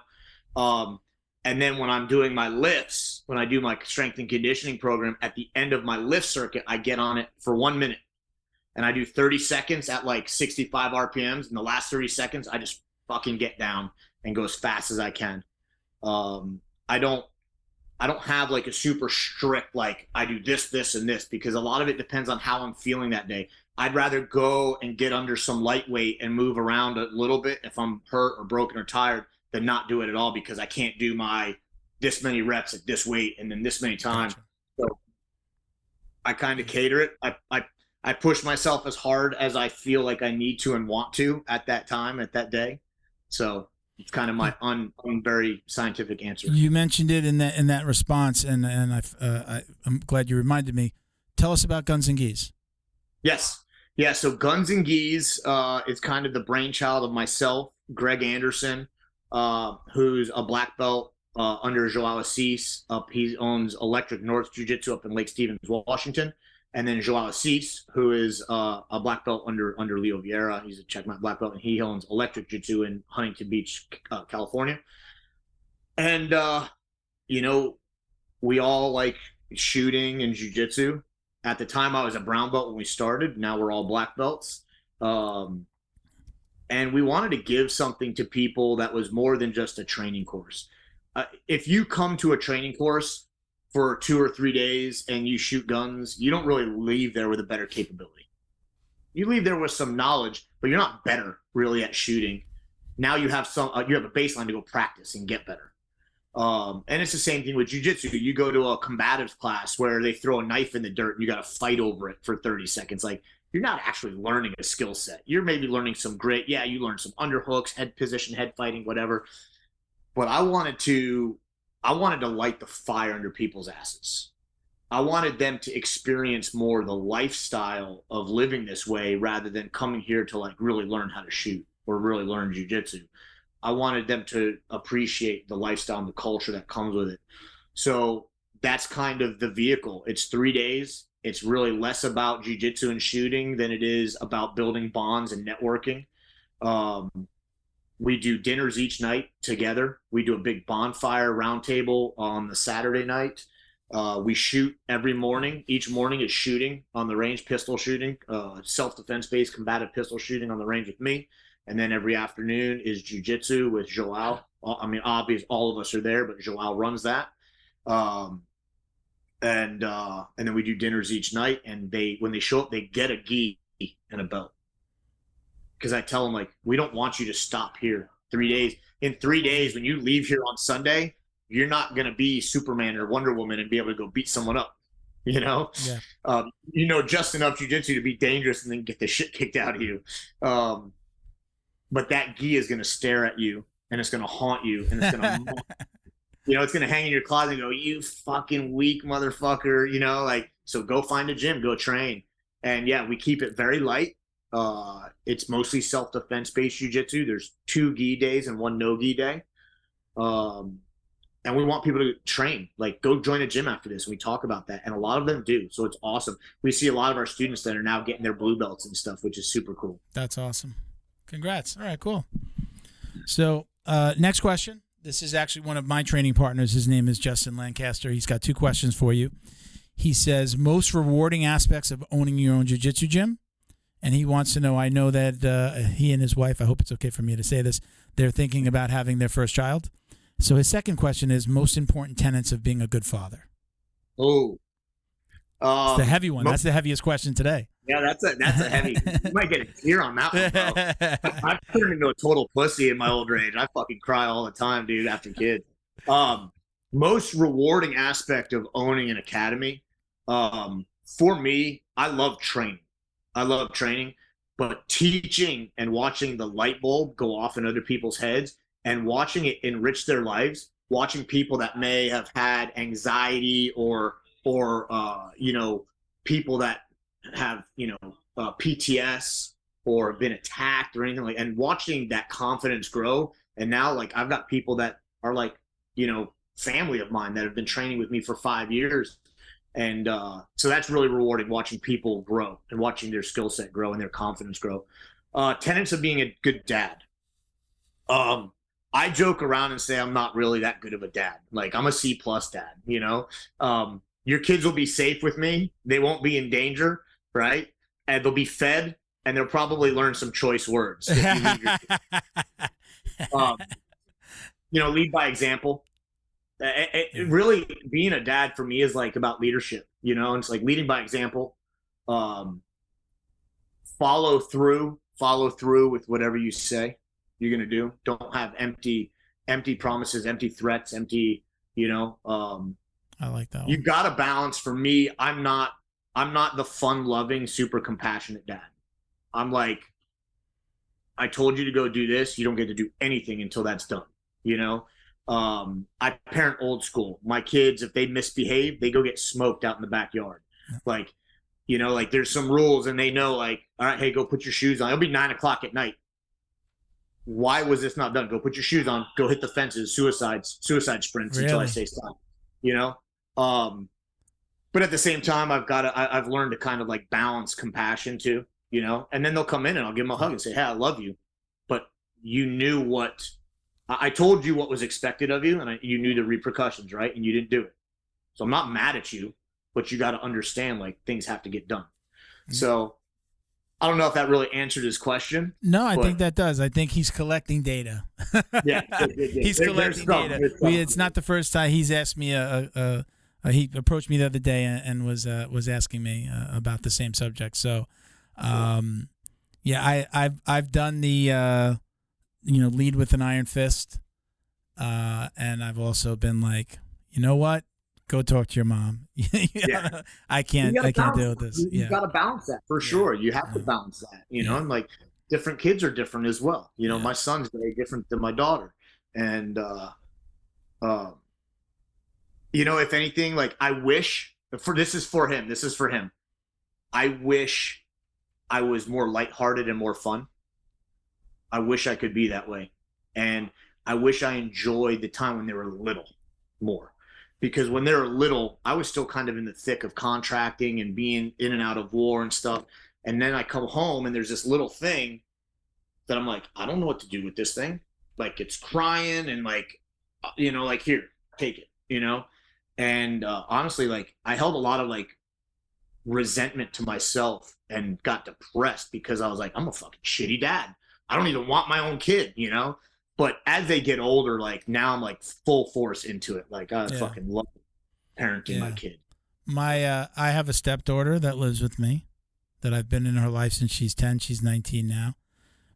And then when I'm doing my lifts, when I do my strength and conditioning program, at the end of my lift circuit, I get on it for 1 minute and I do 30 seconds at like 65 RPMs. And the last 30 seconds, I just fucking get down and go as fast as I can. I don't have like a super strict, like I do this, and this, because a lot of it depends on how I'm feeling that day. I'd rather go and get under some lightweight and move around a little bit if I'm hurt or broken or tired than not do it at all, because I can't do my this many reps at this weight and then this many times. So I kind of cater it. I push myself as hard as I feel like I need to and want to at that time, at that day. So it's kind of my very scientific answer. You mentioned it in that response, and I'm glad you reminded me. Tell us about Guns and Geese. Yes. Yeah, so Guns and Geese is kind of the brainchild of myself, Greg Anderson, who's a black belt under Joao Assis. He owns Electric North Jiu-Jitsu up in Lake Stevens, Washington. And then Joao Assis, who is a black belt under Leo Vieira. He's a checkmate black belt, and he owns Electric Jiu-Jitsu in Huntington Beach, California. And, we all like shooting and jiu-jitsu. At the time, I was a brown belt when we started. Now we're all black belts. And we wanted to give something to people that was more than just a training course. If you come to a training course for 2 or 3 days and you shoot guns, you don't really leave there with a better capability. You leave there with some knowledge, but you're not better really at shooting. Now you have you have a baseline to go practice and get better. And it's the same thing with jiu-jitsu. You go to a combatives class where they throw a knife in the dirt and you got to fight over it for 30 seconds. Like, you're not actually learning a skill set. You're maybe learning some grit. Yeah, you learn some underhooks, head position, head fighting, whatever. But I wanted to light the fire under people's asses. I wanted them to experience more the lifestyle of living this way rather than coming here to like really learn how to shoot or really learn jiu-jitsu. I wanted them to appreciate the lifestyle and the culture that comes with it. So that's kind of the vehicle. It's 3 days. It's really less about jiu-jitsu and shooting than it is about building bonds and networking. We do dinners each night together. We do a big bonfire roundtable on the Saturday night. We shoot every morning. Each morning is shooting on the range, pistol shooting, self-defense based combative pistol shooting on the range with me. And then every afternoon is jiu-jitsu with Joao. I mean, obviously all of us are there, but Joao runs that. And then we do dinners each night. And when they show up, they get a gi and a belt. Because I tell them, like, we don't want you to stop here 3 days. In 3 days, when you leave here on Sunday, you're not going to be Superman or Wonder Woman and be able to go beat someone up. You know? Yeah. You know just enough jiu-jitsu to be dangerous and then get the shit kicked out of you. But that gi is going to stare at you and it's going to haunt you and it's going to, it's going to hang in your closet and go, you fucking weak motherfucker, like, so go find a gym, go train. And yeah, we keep it very light. It's mostly self-defense based jiu-jitsu. There's 2 gi days and 1 no gi day. And we want people to train, like go join a gym after this. And we talk about that. And a lot of them do. So it's awesome. We see a lot of our students that are now getting their blue belts and stuff, which is super cool. That's awesome. Congrats. All right, cool. So next question. This is actually one of my training partners. His name is Justin Lancaster. He's got 2 questions for you. He says, most rewarding aspects of owning your own jiu-jitsu gym. And he wants to know, I know that he and his wife, I hope it's okay for me to say this, they're thinking about having their first child. So his second question is, most important tenets of being a good father. Oh. It's the heavy one. That's the heaviest question today. Yeah, that's a heavy. You might get a tear on that one, bro. I've turned into a total pussy in my older age. I fucking cry all the time, dude, after kids. Most rewarding aspect of owning an academy, for me, I love training. But teaching and watching the light bulb go off in other people's heads and watching it enrich their lives, watching people that may have had anxiety or people that have, PTS or been attacked or anything and watching that confidence grow. And now, like, I've got people that are like, family of mine that have been training with me for 5 years. And so that's really rewarding, watching people grow and watching their skill set grow and their confidence grow. Tenets of being a good dad. I joke around and say I'm not really that good of a dad. Like, I'm a C+ dad, your kids will be safe with me. They won't be in danger, right? And they'll be fed and they'll probably learn some choice words. Lead by example. Really, being a dad for me is like about leadership, and it's like leading by example. Follow through with whatever you say you're going to do. Don't have empty promises, empty threats, empty, I like that one. You got to balance. For me, I'm not the fun-loving, super compassionate dad. I'm like, I told you to go do this. You don't get to do anything until that's done, I parent old school. My kids, if they misbehave, they go get smoked out in the backyard. Like, there's some rules and they know, like, all right, hey, go put your shoes on. It'll be 9:00 at night. Why was this not done? Go put your shoes on, go hit the fences, suicide sprints until I say stop, but at the same time, I've learned to kind of like balance compassion too, and then they'll come in and I'll give them a hug and say, hey, I love you. But you knew I told you what was expected of you, and you knew the repercussions, right? And you didn't do it. So I'm not mad at you, but you got to understand, like, things have to get done. Mm-hmm. So I don't know if that really answered his question. No, I think that does. I think he's collecting data. Yeah. He's collecting data. It's not the first time he's asked me. He approached me the other day and was asking me about the same subject. So, Yeah, I've done the lead with an iron fist, and I've also been like, you know what, go talk to your mom. Yeah. I can't deal with this. You got to balance that for sure. You have to balance that, and like different kids are different as well. My son's very different than my daughter, and if anything, like I wish this is for him. I wish I was more lighthearted and more fun. I wish I could be that way. And I wish I enjoyed the time when they were little more. Because when they were little, I was still kind of in the thick of contracting and being in and out of war and stuff. And then I come home and there's this little thing that I'm like, I don't know what to do with this thing. Like it's crying and like, like here, take it, And honestly, like I held a lot of like resentment to myself and got depressed because I was like, I'm a fucking shitty dad. I don't even want my own kid, But as they get older, like now I'm like full force into it. Like I fucking love parenting my kid. I have a stepdaughter that lives with me that I've been in her life since she's 10. She's 19 now.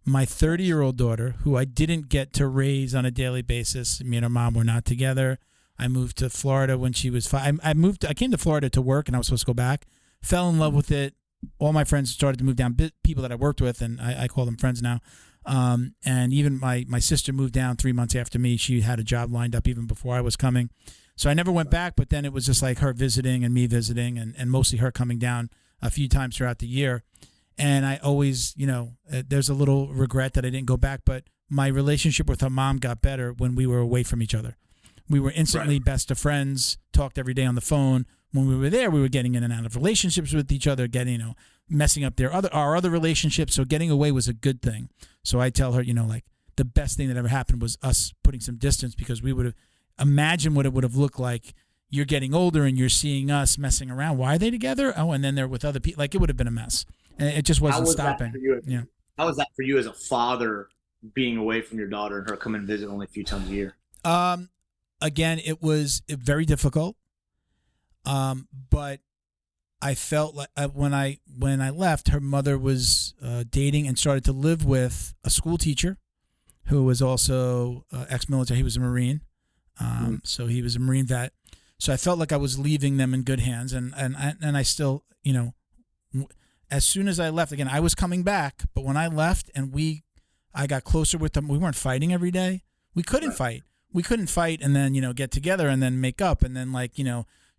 My 30-year-old daughter, who I didn't get to raise on a daily basis. Me and her mom were not together. I moved to Florida when she was 5. I came to Florida to work, and I was supposed to go back. Fell in love with it. All my friends started to move down. People that I worked with, and I call them friends now. And even my sister moved down 3 months after me. She had a job lined up even before I was coming. So I never went back, but then it was just like her visiting and me visiting and mostly her coming down a few times throughout the year. And I always, there's a little regret that I didn't go back, but my relationship with her mom got better when we were away from each other. We were instantly best of friends, talked every day on the phone. When we were there, we were getting in and out of relationships with each other, getting, messing up our other relationships. So getting away was a good thing. So I tell her, like the best thing that ever happened was us putting some distance, because we would have imagined what it would have looked like. You're getting older and you're seeing us messing around. Why are they together? Oh, and then they're with other people. Like it would have been a mess. And it just wasn't stopping. How was that for you as a father, being away from your daughter and her coming and visit only a few times a year? Again, it was very difficult. But I felt like when I left, her mother was dating and started to live with a school teacher who was also ex-military. He was a Marine. So he was a Marine vet. So I felt like I was leaving them in good hands. And I still, as soon as I left, again, I was coming back. But when I left and I got closer with them, we weren't fighting every day. We couldn't fight. We couldn't fight and then, get together and then make up. And then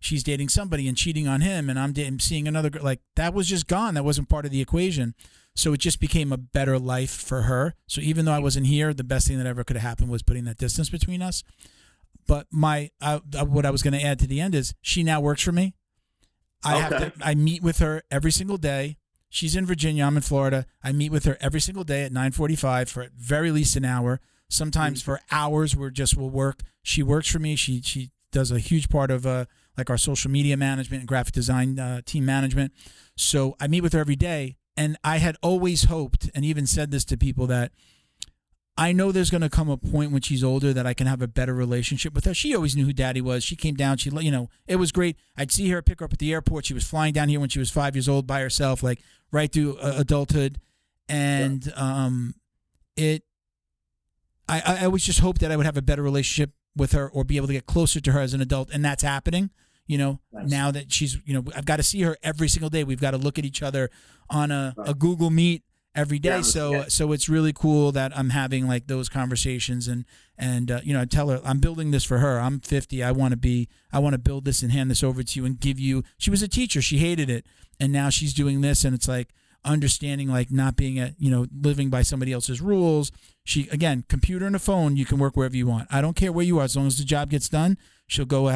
she's dating somebody and cheating on him, and I'm seeing another girl. Like that was just gone. That wasn't part of the equation. So it just became a better life for her. So even though I wasn't here, the best thing that ever could have happened was putting that distance between us. But what I was going to add to the end is she now works for me. I meet with her every single day. She's in Virginia. I'm in Florida. I meet with her every single day at 9:45 for at very least an hour. Sometimes for hours. We'll work. She works for me. She does a huge part of like our social media management and graphic design team management. So I meet with her every day. And I had always hoped, and even said this to people, that I know there's going to come a point when she's older that I can have a better relationship with her. She always knew who Daddy was. She came down. It was great. I'd see her, pick her up at the airport. She was flying down here when she was 5 years old by herself, like right through adulthood. And I always just hoped that I would have a better relationship with her or be able to get closer to her as an adult. And that's happening. Nice. Now that she's, I've got to see her every single day. We've got to look at each other on a Google Meet every day. So it's really cool that I'm having like those conversations and I tell her I'm building this for her. I'm 50. I want to build this and hand this over to you and give you. She was a teacher. She hated it. And now she's doing this, and it's like understanding, like not being living by somebody else's rules. She, again, computer and a phone, you can work wherever you want. I don't care where you are, as long as the job gets done. She'll go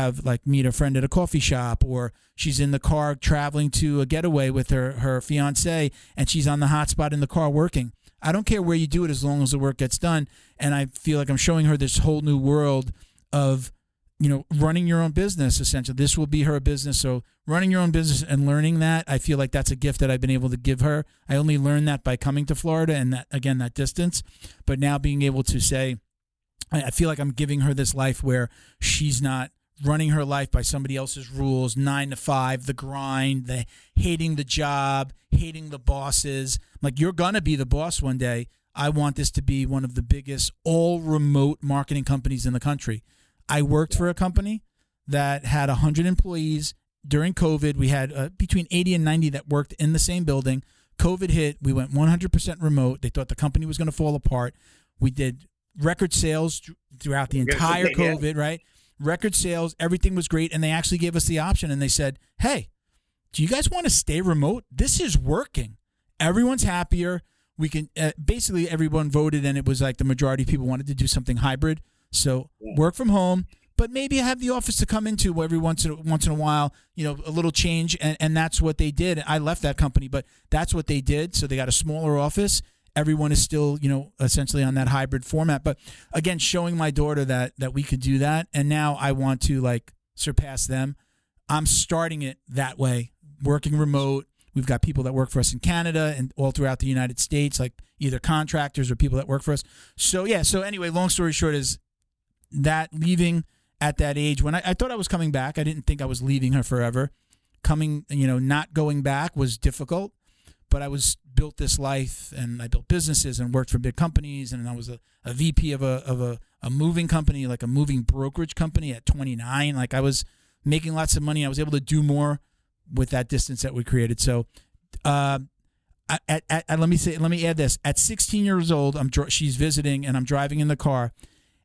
meet a friend at a coffee shop, or she's in the car traveling to a getaway with her fiance, and she's on the hotspot in the car working. I don't care where you do it, as long as the work gets done. And I feel like I'm showing her this whole new world of, running your own business, essentially. This will be her business. So running your own business and learning that, I feel like that's a gift that I've been able to give her. I only learned that by coming to Florida and that distance. But now being able to say, I feel like I'm giving her this life where she's not running her life by somebody else's rules, 9 to 5, the grind, the hating the job, hating the bosses. Like, you're going to be the boss one day. I want this to be one of the biggest all-remote marketing companies in the country. I worked for a company that had 100 employees. During COVID, we had between 80 and 90 that worked in the same building. COVID hit. We went 100% remote. They thought the company was going to fall apart. We did record sales throughout the entire COVID, right? Record sales. Everything was great. And they actually gave us the option. And they said, hey, do you guys want to stay remote? This is working. Everyone's happier. We can basically everyone voted, and it was like the majority of people wanted to do something hybrid. So work from home, but maybe have the office to come into every once in a while, a little change. And that's what they did. I left that company, but that's what they did. So they got a smaller office. Everyone is still, essentially on that hybrid format. But again, showing my daughter that we could do that. And now I want to surpass them. I'm starting it that way, working remote. We've got people that work for us in Canada and all throughout the United States, like either contractors or people that work for us. So, yeah. So anyway, long story short is that leaving at that age, when I thought I was coming back, I didn't think I was leaving her forever. Not going back was difficult, but I built this life, and I built businesses and worked for big companies. And I was a VP of a moving company, like a moving brokerage company at 29. Like, I was making lots of money. I was able to do more with that distance that we created. So, let me add this. At 16 years old, she's visiting, and I'm driving in the car,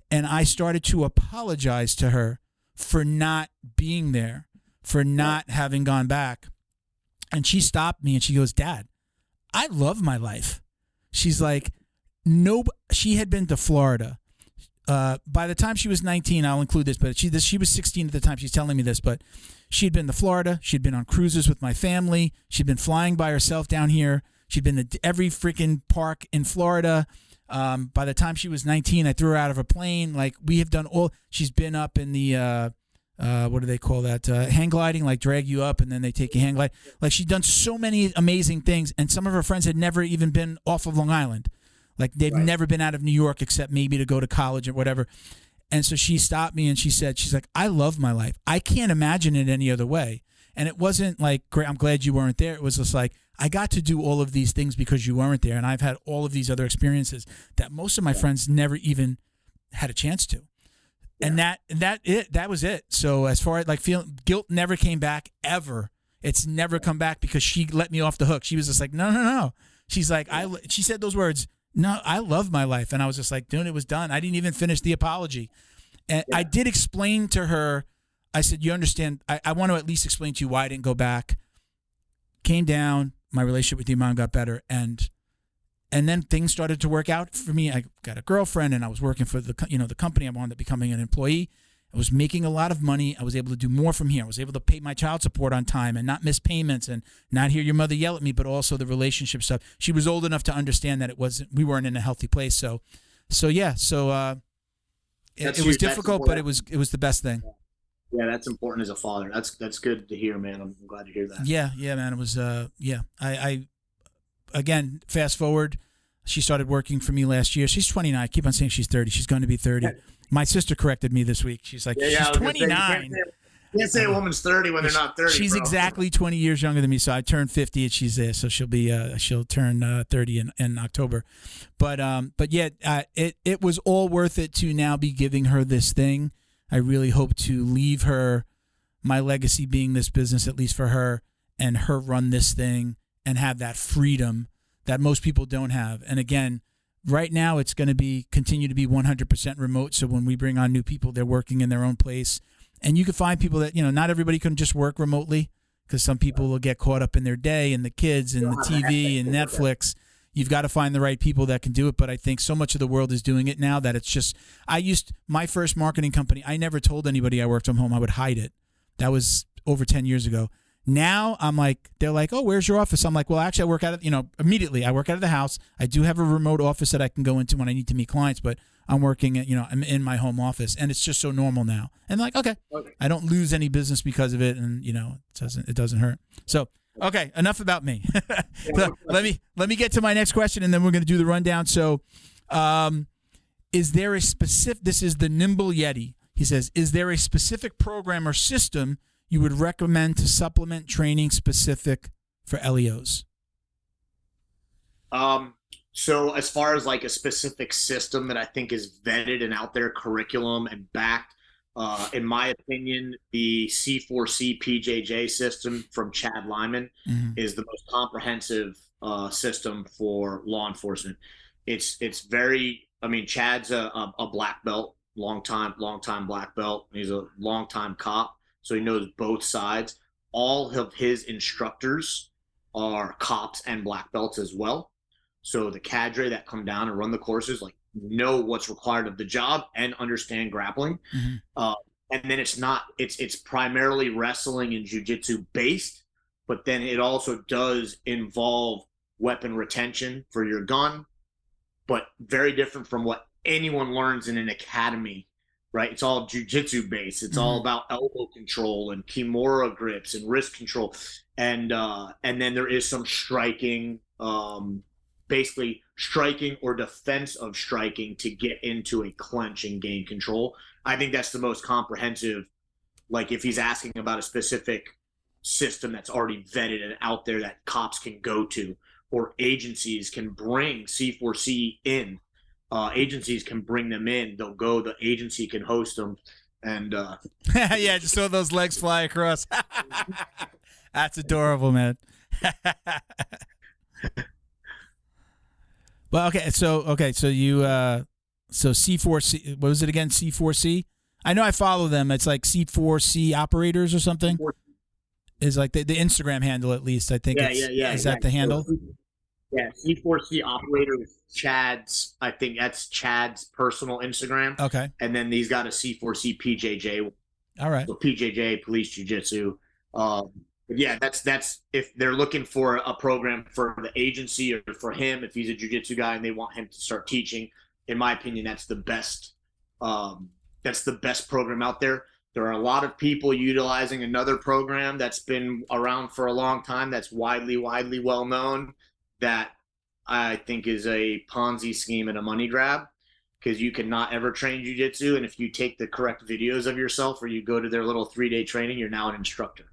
and I started to apologize to her for not being there, for not having gone back. And she stopped me and she goes, Dad, I love my life. She's like, no, she had been to Florida. By the time she was 19, I'll include this, but she was 16 at the time. She's telling me this, but she'd been to Florida. She'd been on cruises with my family. She'd been flying by herself down here. She'd been to every freaking park in Florida. By the time she was 19, I threw her out of a plane. Like, we have done she's been up in the, what do they call that? Hang gliding, like drag you up and then they take you hang glide. Like, she'd done so many amazing things. And some of her friends had never even been off of Long Island. Like, they've never been out of New York except maybe to go to college or whatever. And so she stopped me and she's like, I love my life. I can't imagine it any other way. And it wasn't like, great, I'm glad you weren't there. It was just like, I got to do all of these things because you weren't there. And I've had all of these other experiences that most of my friends never even had a chance to. Yeah. And that was it. So as far as feeling guilt never came back ever. It's never come back because she let me off the hook. She was just like, no. She's like, she said those words, no, I love my life. And I was just like, dude, it was done. I didn't even finish the apology. And I did explain to her, I said, you understand, I want to at least explain to you why I didn't go back. Came down, my relationship with your mom got better, and then things started to work out for me. I got a girlfriend, and I was working for the company. I wound up becoming an employee. I was making a lot of money. I was able to do more from here. I was able to pay my child support on time and not miss payments and not hear your mother yell at me, but also the relationship stuff. She was old enough to understand that we weren't in a healthy place. So it was difficult, but it was the best thing. Yeah, that's important as a father. That's good to hear, man. I'm glad to hear that. Yeah, man. It was I again, fast forward, she started working for me last year. She's 29. I keep on saying she's 30. She's going to be 30. My sister corrected me this week. She's like, she's 29. You can't say a woman's 30 when they're not 30. She's exactly 20 years younger than me. So I turned 50 and she's there. So she'll turn 30 in October. But yet it was all worth it to now be giving her this thing. I really hope to leave her my legacy being this business, at least for her, and her run this thing and have that freedom that most people don't have. And again, right now it's going to continue to be 100% remote. So when we bring on new people, they're working in their own place. And you can find people that, not everybody can just work remotely, because some people will get caught up in their day and the kids and the TV and Netflix. You've got to find the right people that can do it. But I think so much of the world is doing it now that it's just, my first marketing company, I never told anybody I worked from home. I would hide it. That was over 10 years ago. Now I'm like, they're like, oh, where's your office? I'm like, well, actually I work out of, immediately I work out of the house. I do have a remote office that I can go into when I need to meet clients, but I'm working at, I'm in my home office, and it's just so normal now. And like, okay, I don't lose any business because of it. And it doesn't hurt. So, okay, enough about me. let me get to my next question, and then we're going to do the rundown. So, is there a specific, this is the Nimble Yeti. He says, is there a specific program or system you would recommend to supplement training specific for LEOs? So as far as like a specific system that I think is vetted and out there, curriculum and backed, in my opinion, the C4C PJJ system from Chad Lyman is the most comprehensive system for law enforcement. It's very, I mean, Chad's a black belt, long time black belt. He's a long time cop, so he knows both sides. All of his instructors are cops and black belts as well. So the cadre that come down and run the courses, like, know what's required of the job and understand grappling. And then it's primarily wrestling and jiu-jitsu based, but then it also does involve weapon retention for your gun, but very different from what anyone learns in an academy, right? It's all jiu-jitsu based. It's all about elbow control and kimura grips and wrist control. And then there is some striking, basically striking or defense of striking to get into a clinch and gain control. I think that's the most comprehensive. Like, if he's asking about a specific system that's already vetted and out there that cops can go to, or agencies can bring C4C in, agencies can bring them in. They'll go, the agency can host them. And yeah, just saw those legs fly across. That's adorable, man. Well, so you so C4C, what was it again? C4C? I know I follow them. It's like C4C operators or something. Is like the Instagram handle, at least. I think. Yeah. Is that the handle? Yeah, C4C operators. Chad's. I think that's Chad's personal Instagram. Okay. And then he's got a C4C PJJ. All right. So PJJ, Police Jiu-Jitsu. Yeah, that's if they're looking for a program for the agency or for him, if he's a jiu-jitsu guy and they want him to start teaching, in my opinion, that's the best program out there. There are a lot of people utilizing another program that's been around for a long time, that's widely well known, that I think is a Ponzi scheme and a money grab, because you cannot ever train jiu-jitsu, and if you take the correct videos of yourself or you go to their little 3-day training, you're now an instructor.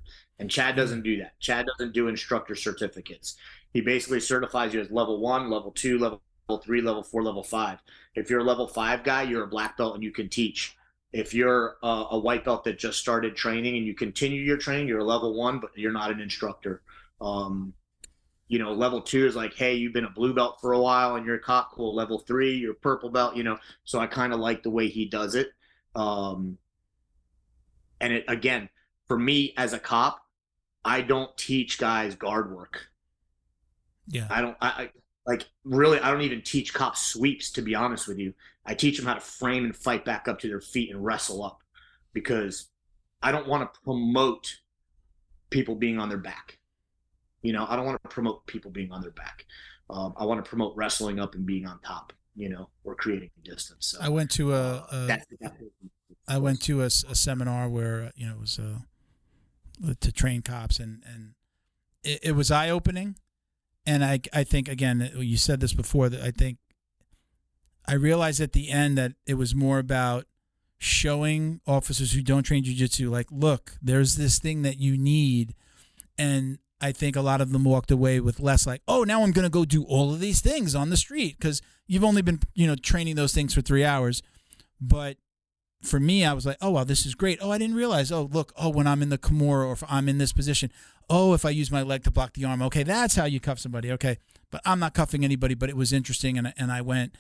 And Chad doesn't do that. Chad doesn't do instructor certificates. He basically certifies you as level 1, level 2, level 3, level 4, level 5. If you're a level 5 guy, you're a black belt and you can teach. If you're a white belt that just started training and you continue your training, you're a level 1, but you're not an instructor. Level 2 is like, hey, you've been a blue belt for a while and you're a cop. Cool. Level 3, you're a purple belt. So I kind of like the way he does it. And it, again, for me as a cop, I don't teach guys guard work. Yeah. I don't even teach cops sweeps, to be honest with you. I teach them how to frame and fight back up to their feet and wrestle up, because I don't want to promote people being on their back. I don't want to promote people being on their back. I want to promote wrestling up and being on top, or creating distance. So I went to a seminar where, it was to train cops, and it was eye-opening. And I think, again, you said this before, that I think I realized at the end that it was more about showing officers who don't train jiu-jitsu, like, look, there's this thing that you need. And I think a lot of them walked away with less like, oh, now I'm going to go do all of these things on the street, because you've only been, training those things for 3 hours. But for me, I was like, oh, wow, this is great. Oh, I didn't realize. Oh, look, when I'm in the Kimura, or if I'm in this position, if I use my leg to block the arm, okay, that's how you cuff somebody. Okay, but I'm not cuffing anybody, but it was interesting, and I wanted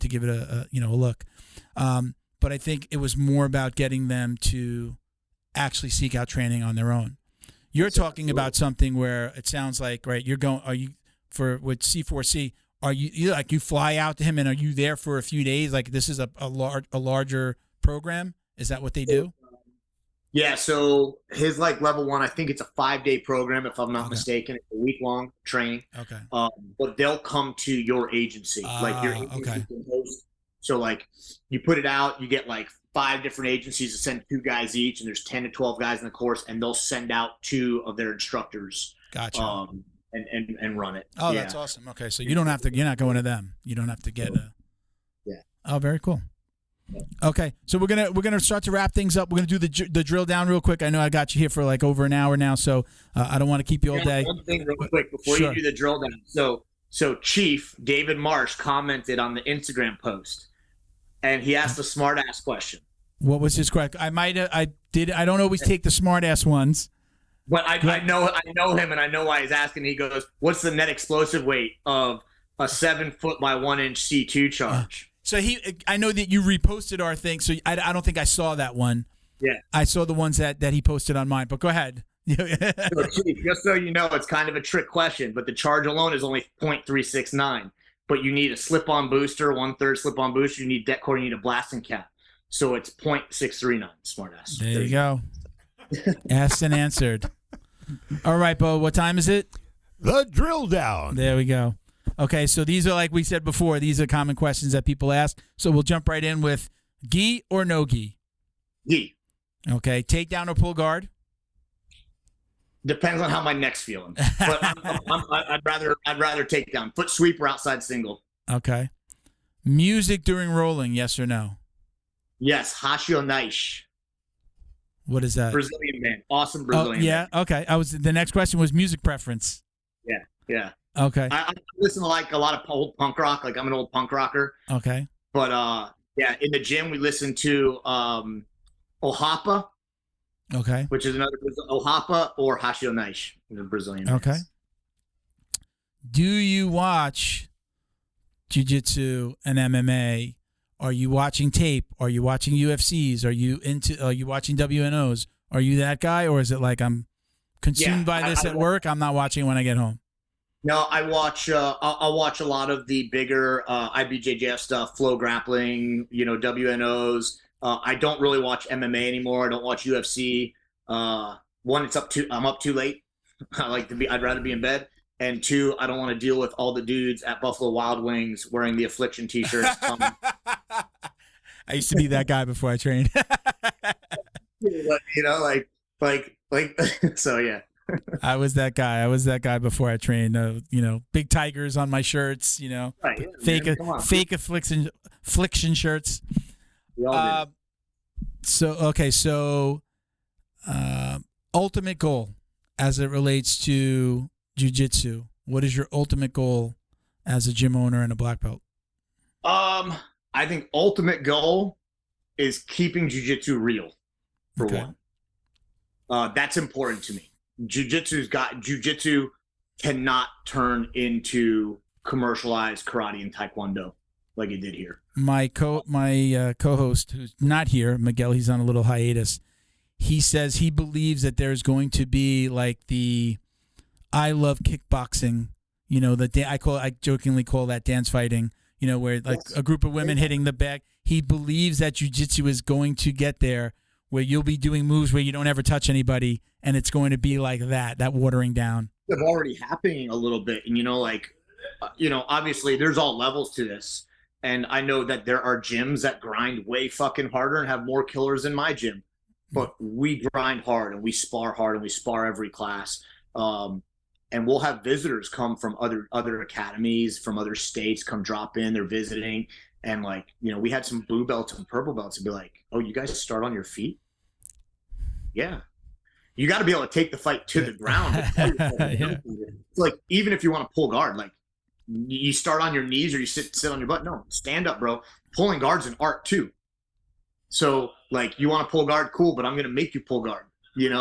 to give it a look. But I think it was more about getting them to actually seek out training on their own. You're talking about something where it sounds like, right, with C4C, are you fly out to him, and are you there for a few days? Like, this is a larger program? Is that what they do? Yeah, so his level 1, I think it's a 5-day program, if I'm not mistaken. It's a week-long training. Okay. But they'll come to your agency. Your agency can host. So you put it out, you get 5 different agencies to send 2 guys each, and there's 10 to 12 guys in the course, and they'll send out 2 of their instructors. Gotcha. And run it. Oh, yeah. That's awesome. Okay, so you don't have to. You're not going to them. You don't have to get a. Yeah. Oh, very cool. Okay, so we're gonna start to wrap things up. We're gonna do the drill down real quick. I know I got you here for like over an hour now, so I don't want to keep you all day. One thing real quick before Sure. you do the drill down. So Chief David Marsh commented on the Instagram post, and he asked a smart ass question. What was his question? I don't always take the smart ass ones. But I know him, and I know why he's asking. He goes, "What's the net explosive weight of a 7 foot by 1 inch C2 charge?" So I know that you reposted our thing, so I don't think I saw that one. Yeah, I saw the ones that he posted on mine. But go ahead. So, Chief, just so you know, it's kind of a trick question, but the charge alone is only 0.369. But you need a slip-on booster, 1/3 slip-on booster. You need det cord. You need a blasting cap. So it's 0.639. Smartass. There you go. Asked and answered. All right, Bo. What time is it? The drill down. There we go. Okay, so these are, like we said before, these are common questions that people ask. So we'll jump right in with gi or no gi. Gi. Okay, takedown or pull guard. Depends on how my neck's feeling, but I'd rather take down foot sweep or outside single. Okay, music during rolling, yes or no? Yes, Hashio Naish. What is that? Brazilian band, awesome Brazilian. Yeah, band. okay. The next question was music preference. Yeah. Okay. I listen to like a lot of old punk rock. Like I'm an old punk rocker. Okay. But yeah, in the gym we listen to Ohapa. Okay. Which is another Ohapa or Hashio Naish, the Brazilian. Okay. Bands. Do you watch jiu-jitsu and MMA? Are you watching tape? Are you watching UFCs? Are you watching WNOs? Are you that guy, or is it like I'm consumed by this at work? I'm not watching it when I get home. No, I watch. I'll watch a lot of the bigger IBJJF stuff, flow grappling. WNOs. I don't really watch MMA anymore. I don't watch UFC. One, I'm up too late. I'd rather be in bed. And two, I don't want to deal with all the dudes at Buffalo Wild Wings wearing the Affliction t-shirts. I used to be that guy before I trained. So yeah. I was that guy before I trained. Big tigers on my shirts. Right, yeah, fake affliction shirts. So ultimate goal as it relates to jiu-jitsu. What is your ultimate goal as a gym owner and a black belt? I think ultimate goal is keeping jiu-jitsu real, for one. That's important to me. Jiu-jitsu cannot turn into commercialized karate and taekwondo like it did here. My co-host, who's not here, Miguel, he's on a little hiatus. He says he believes that there's going to be like the I love kickboxing, I jokingly call that dance fighting, where like a group of women hitting the back. He believes that jiu-jitsu is going to get there where you'll be doing moves where you don't ever touch anybody, and it's going to be like that watering down. It's already happening a little bit, and obviously there's all levels to this. And I know that there are gyms that grind way fucking harder and have more killers than my gym. But we grind hard and we spar hard and we spar every class. And we'll have visitors come from other academies, from other states, come drop in. They're visiting. And we had some blue belts and purple belts and be like, oh, you guys start on your feet? Yeah. You got to be able to take the fight to the ground. Yeah. Like, even if you want to pull guard, like, you start on your knees or you sit on your butt. No, stand up, bro. Pulling guard's an art too. So you want to pull guard, cool, but I'm going to make you pull guard, and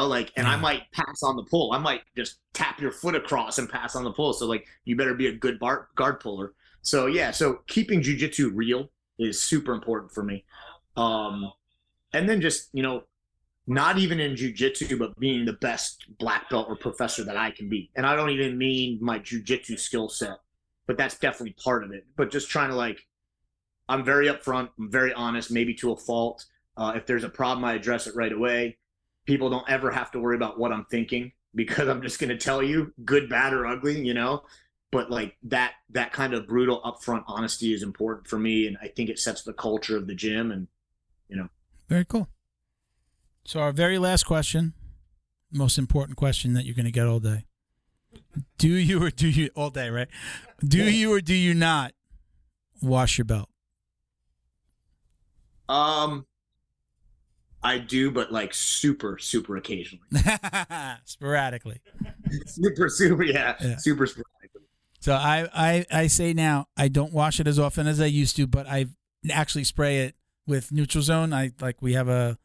I might pass on the pull. I might just tap your foot across and pass on the pull. So you better be a good guard puller. So yeah, so keeping jiu-jitsu real is super important for me. And then just, not even in jiu-jitsu, but being the best black belt or professor that I can be. And I don't even mean my jiu-jitsu skill set, but that's definitely part of it. But just trying to I'm very upfront, I'm very honest, maybe to a fault. If there's a problem, I address it right away. People don't ever have to worry about what I'm thinking because I'm just going to tell you, good, bad, or ugly, But that kind of brutal upfront honesty is important for me, and I think it sets the culture of the gym. And very cool. So our very last question, most important question that you're going to get all day. Do you all day, right? Do you or do you not wash your belt? I do, but like super, super occasionally. Sporadically. Super, yeah. Super sporadically. So I say now I don't wash it as often as I used to, but I actually spray it with Neutral Zone. We have a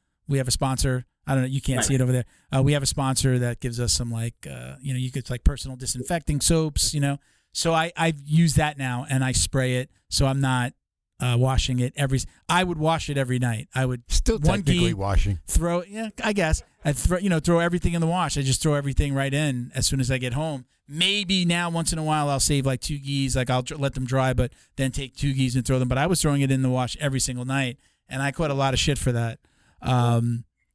sponsor. I don't know, you can't see it over there. We have a sponsor that gives us some you could like personal disinfecting soaps, So I've used that now and I spray it, so I'm not washing it I would wash it every night. I would still technically washing. I guess I'd throw everything in the wash. I just throw everything right in as soon as I get home. Maybe now once in a while I'll save like 2 gis, like I'll let them dry, but then take 2 gis and throw them. But I was throwing it in the wash every single night, and I caught a lot of shit for that.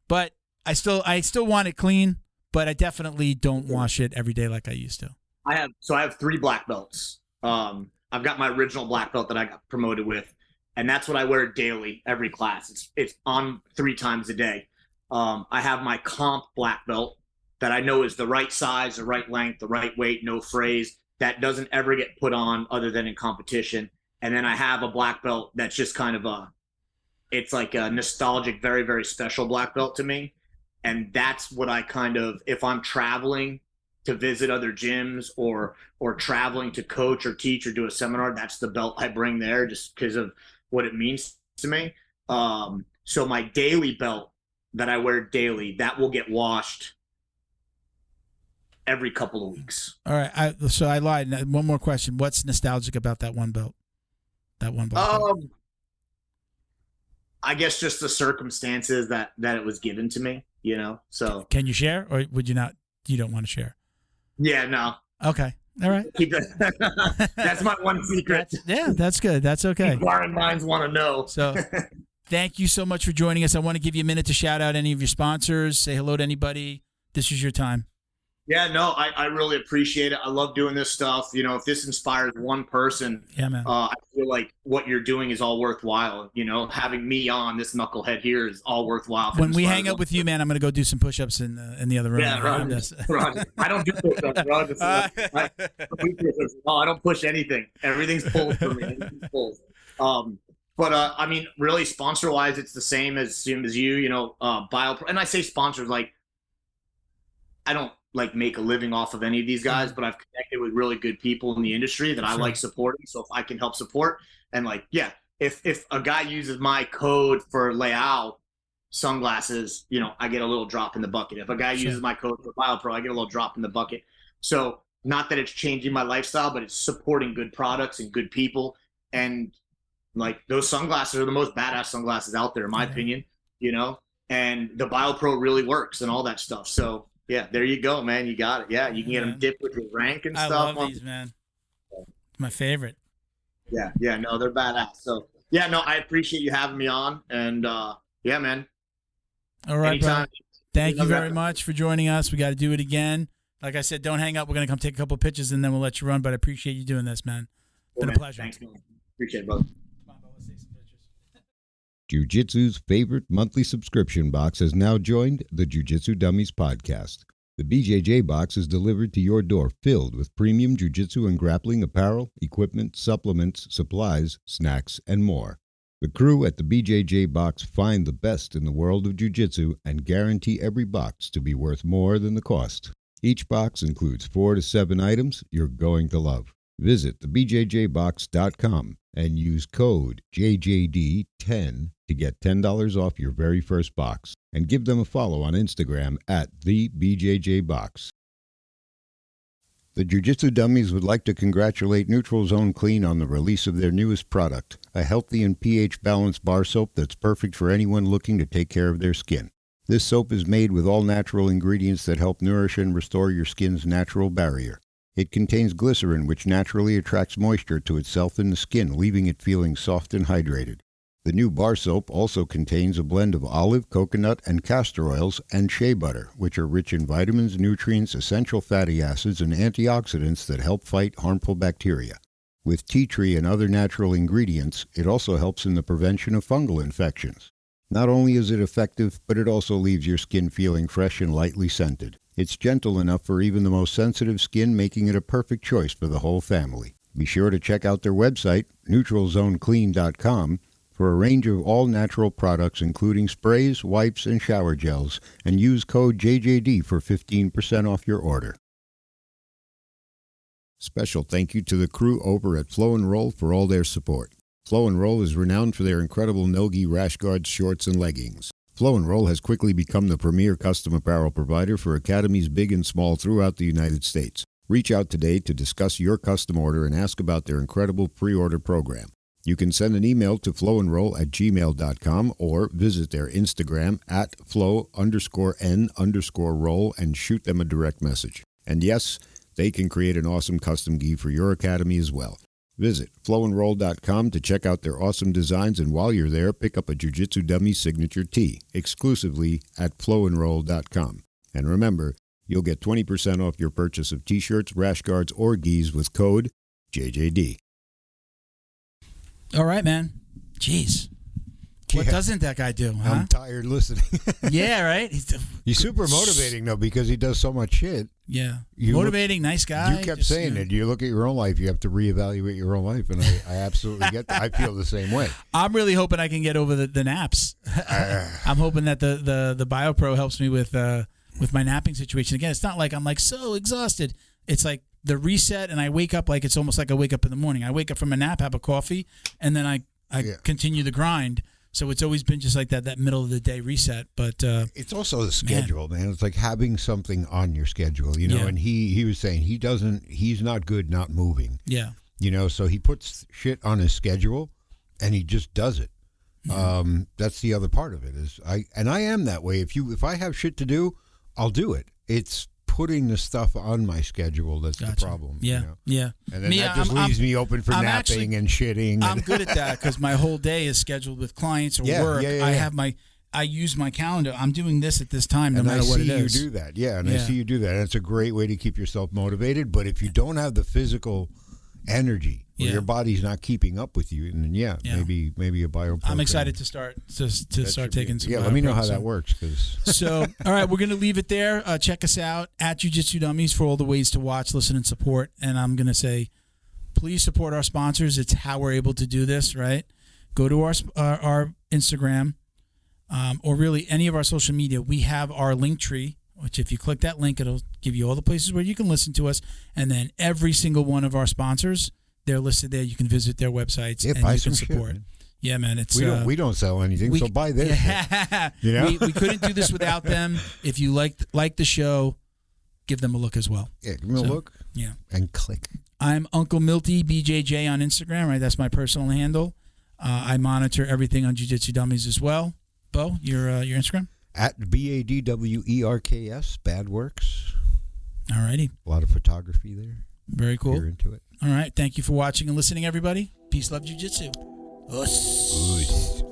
But I still want it clean, but I definitely don't wash it every day like I used to. I have 3 black belts. I've got my original black belt that I got promoted with, and that's what I wear daily, every class. It's on 3 times a day. I have my comp black belt that I know is the right size, the right length, the right weight, no frays, that doesn't ever get put on other than in competition. And then I have a black belt that's just kind of it's like a nostalgic, very, very special black belt to me. And that's what I kind of, if I'm traveling to visit other gyms or traveling to coach or teach or do a seminar, that's the belt I bring there just because of what it means to me. So my daily belt that I wear daily, that will get washed every couple of weeks. All right. I lied. One more question. What's nostalgic about that one belt? Belt? I guess just the circumstances that it was given to me, so. Can you share, or would you not? You don't want to share? Yeah, no. Okay. All right. Keep that. That's my one secret. That's good. That's okay. Inquiring minds want to know. So thank you so much for joining us. I want to give you a minute to shout out any of your sponsors, say hello to anybody. This is your time. Yeah, no, I really appreciate it. I love doing this stuff. If this inspires one person, yeah, man. I feel like what you're doing is all worthwhile. Having me on, this knucklehead here, is all worthwhile. When we hang up with you, man, I'm going to go do some push-ups in the other room. Yeah, right. I don't do push-ups, bro. I don't push anything. Everything's pulled for me. Everything's pulled. But I mean, really, sponsor-wise, it's the same as you. BioPro, and I say sponsors like I don't make a living off of any of these guys, but I've connected with really good people in the industry that I like supporting. So if I can help support, and if a guy uses my code for Leao sunglasses, I get a little drop in the bucket. If a guy uses my code for BioPro, I get a little drop in the bucket. So not that it's changing my lifestyle, but it's supporting good products and good people. And those sunglasses are the most badass sunglasses out there, in my opinion, and the BioPro really works and all that stuff. So yeah, there you go, man. You got it. Yeah, you can get them dipped with your rank and stuff. I love these, man. My favorite. Yeah, no, they're badass. So yeah, no, I appreciate you having me on, and yeah, man. All right, bro. Thank you very much for joining us. We got to do it again. Like I said, don't hang up. We're gonna come take a couple of pictures and then we'll let you run. But I appreciate you doing this, man. It's been a pleasure. Thanks, man. Appreciate it, brother. Jiu-Jitsu's favorite monthly subscription box has now joined the Jiu-Jitsu Dummies podcast. The BJJ box is delivered to your door filled with premium jiu-jitsu and grappling apparel, equipment, supplements, supplies, snacks, and more. The crew at the BJJ box find the best in the world of jiu-jitsu and guarantee every box to be worth more than the cost. Each box includes 4 to 7 items you're going to love. Visit thebjjbox.com and use code JJD10 to get $10 off your very first box. And give them a follow on Instagram at TheBJJBox. The Jiu-Jitsu Dummies would like to congratulate Neutral Zone Clean on the release of their newest product, a healthy and pH-balanced bar soap that's perfect for anyone looking to take care of their skin. This soap is made with all natural ingredients that help nourish and restore your skin's natural barrier. It contains glycerin, which naturally attracts moisture to itself in the skin, leaving it feeling soft and hydrated. The new bar soap also contains a blend of olive, coconut, and castor oils and shea butter, which are rich in vitamins, nutrients, essential fatty acids, and antioxidants that help fight harmful bacteria. With tea tree and other natural ingredients, it also helps in the prevention of fungal infections. Not only is it effective, but it also leaves your skin feeling fresh and lightly scented. It's gentle enough for even the most sensitive skin, making it a perfect choice for the whole family. Be sure to check out their website, neutralzoneclean.com, for a range of all-natural products including sprays, wipes, and shower gels, and use code JJD for 15% off your order. Special thank you to the crew over at Flow and Roll for all their support. Flow and Roll is renowned for their incredible no-gi rash guards, shorts, and leggings. Flow and Roll has quickly become the premier custom apparel provider for academies big and small throughout the United States. Reach out today to discuss your custom order and ask about their incredible pre-order program. You can send an email to flowandroll@gmail.com or visit their Instagram at flow_n_roll and shoot them a direct message. And yes, they can create an awesome custom gi for your academy as well. Visit flowandroll.com to check out their awesome designs, and while you're there, pick up a Jiu-Jitsu Dummy signature tee exclusively at flowandroll.com. And remember, you'll get 20% off your purchase of t-shirts, rash guards, or gis with code JJD. All right, man. Jeez. What doesn't that guy do, huh? I'm tired listening. Yeah, right? He's super motivating, though, because he does so much shit. Yeah. Motivating, nice guy. You kept saying it. You look at your own life, you have to reevaluate your own life, and I absolutely get that. I feel the same way. I'm really hoping I can get over the naps. I'm hoping that the BioPro helps me with my napping situation. Again, it's not like I'm like so exhausted. It's like the reset, and I wake up like it's almost like I wake up in the morning. I wake up from a nap, have a coffee, and then I continue the grind. So it's always been just like that middle of the day reset. But it's also the schedule, man. It's like having something on your schedule, you know. Yeah. And he was saying he's not good not moving. Yeah. You know, so he puts shit on his schedule, and he just does it. Mm-hmm. That's the other part of it is I am that way. If I have shit to do, I'll do it. It's putting the stuff on my schedule that's the problem. Yeah, you know? Yeah. And then that just leaves me open for napping and shitting. I'm good at that because my whole day is scheduled with clients or work. Yeah. I use my calendar. I'm doing this at this time, no matter what it is. And I see you do that. Yeah, and I see you do that. And it's a great way to keep yourself motivated. But if you don't have the physical energy, or your body's not keeping up with you, and then maybe a bio. I'm excited to start taking some. Yeah, let me know how that works. So, all right, we're gonna leave it there. Check us out at Jiu-Jitsu Dummies for all the ways to watch, listen, and support. And I'm gonna say, please support our sponsors. It's how we're able to do this. Right? Go to our Instagram, or really any of our social media. We have our link tree, which if you click that link, it'll give you all the places where you can listen to us. And then every single one of our sponsors, they're listed there. You can visit their websites and you can support. Shit, yeah, man. It's we don't sell anything, so buy this. Yeah. You know? we couldn't do this without them. If you like the show, give them a look as well. Yeah, give them a look. Yeah, and click. I'm Uncle Milty BJJ on Instagram. Right, that's my personal handle. I monitor everything on Jiu-Jitsu Dummies as well. Bo, your Instagram at BADWERKS Badworks. All righty. A lot of photography there. Very cool. You're into it. All right. Thank you for watching and listening, everybody. Peace, love, Jiu-Jitsu. Us.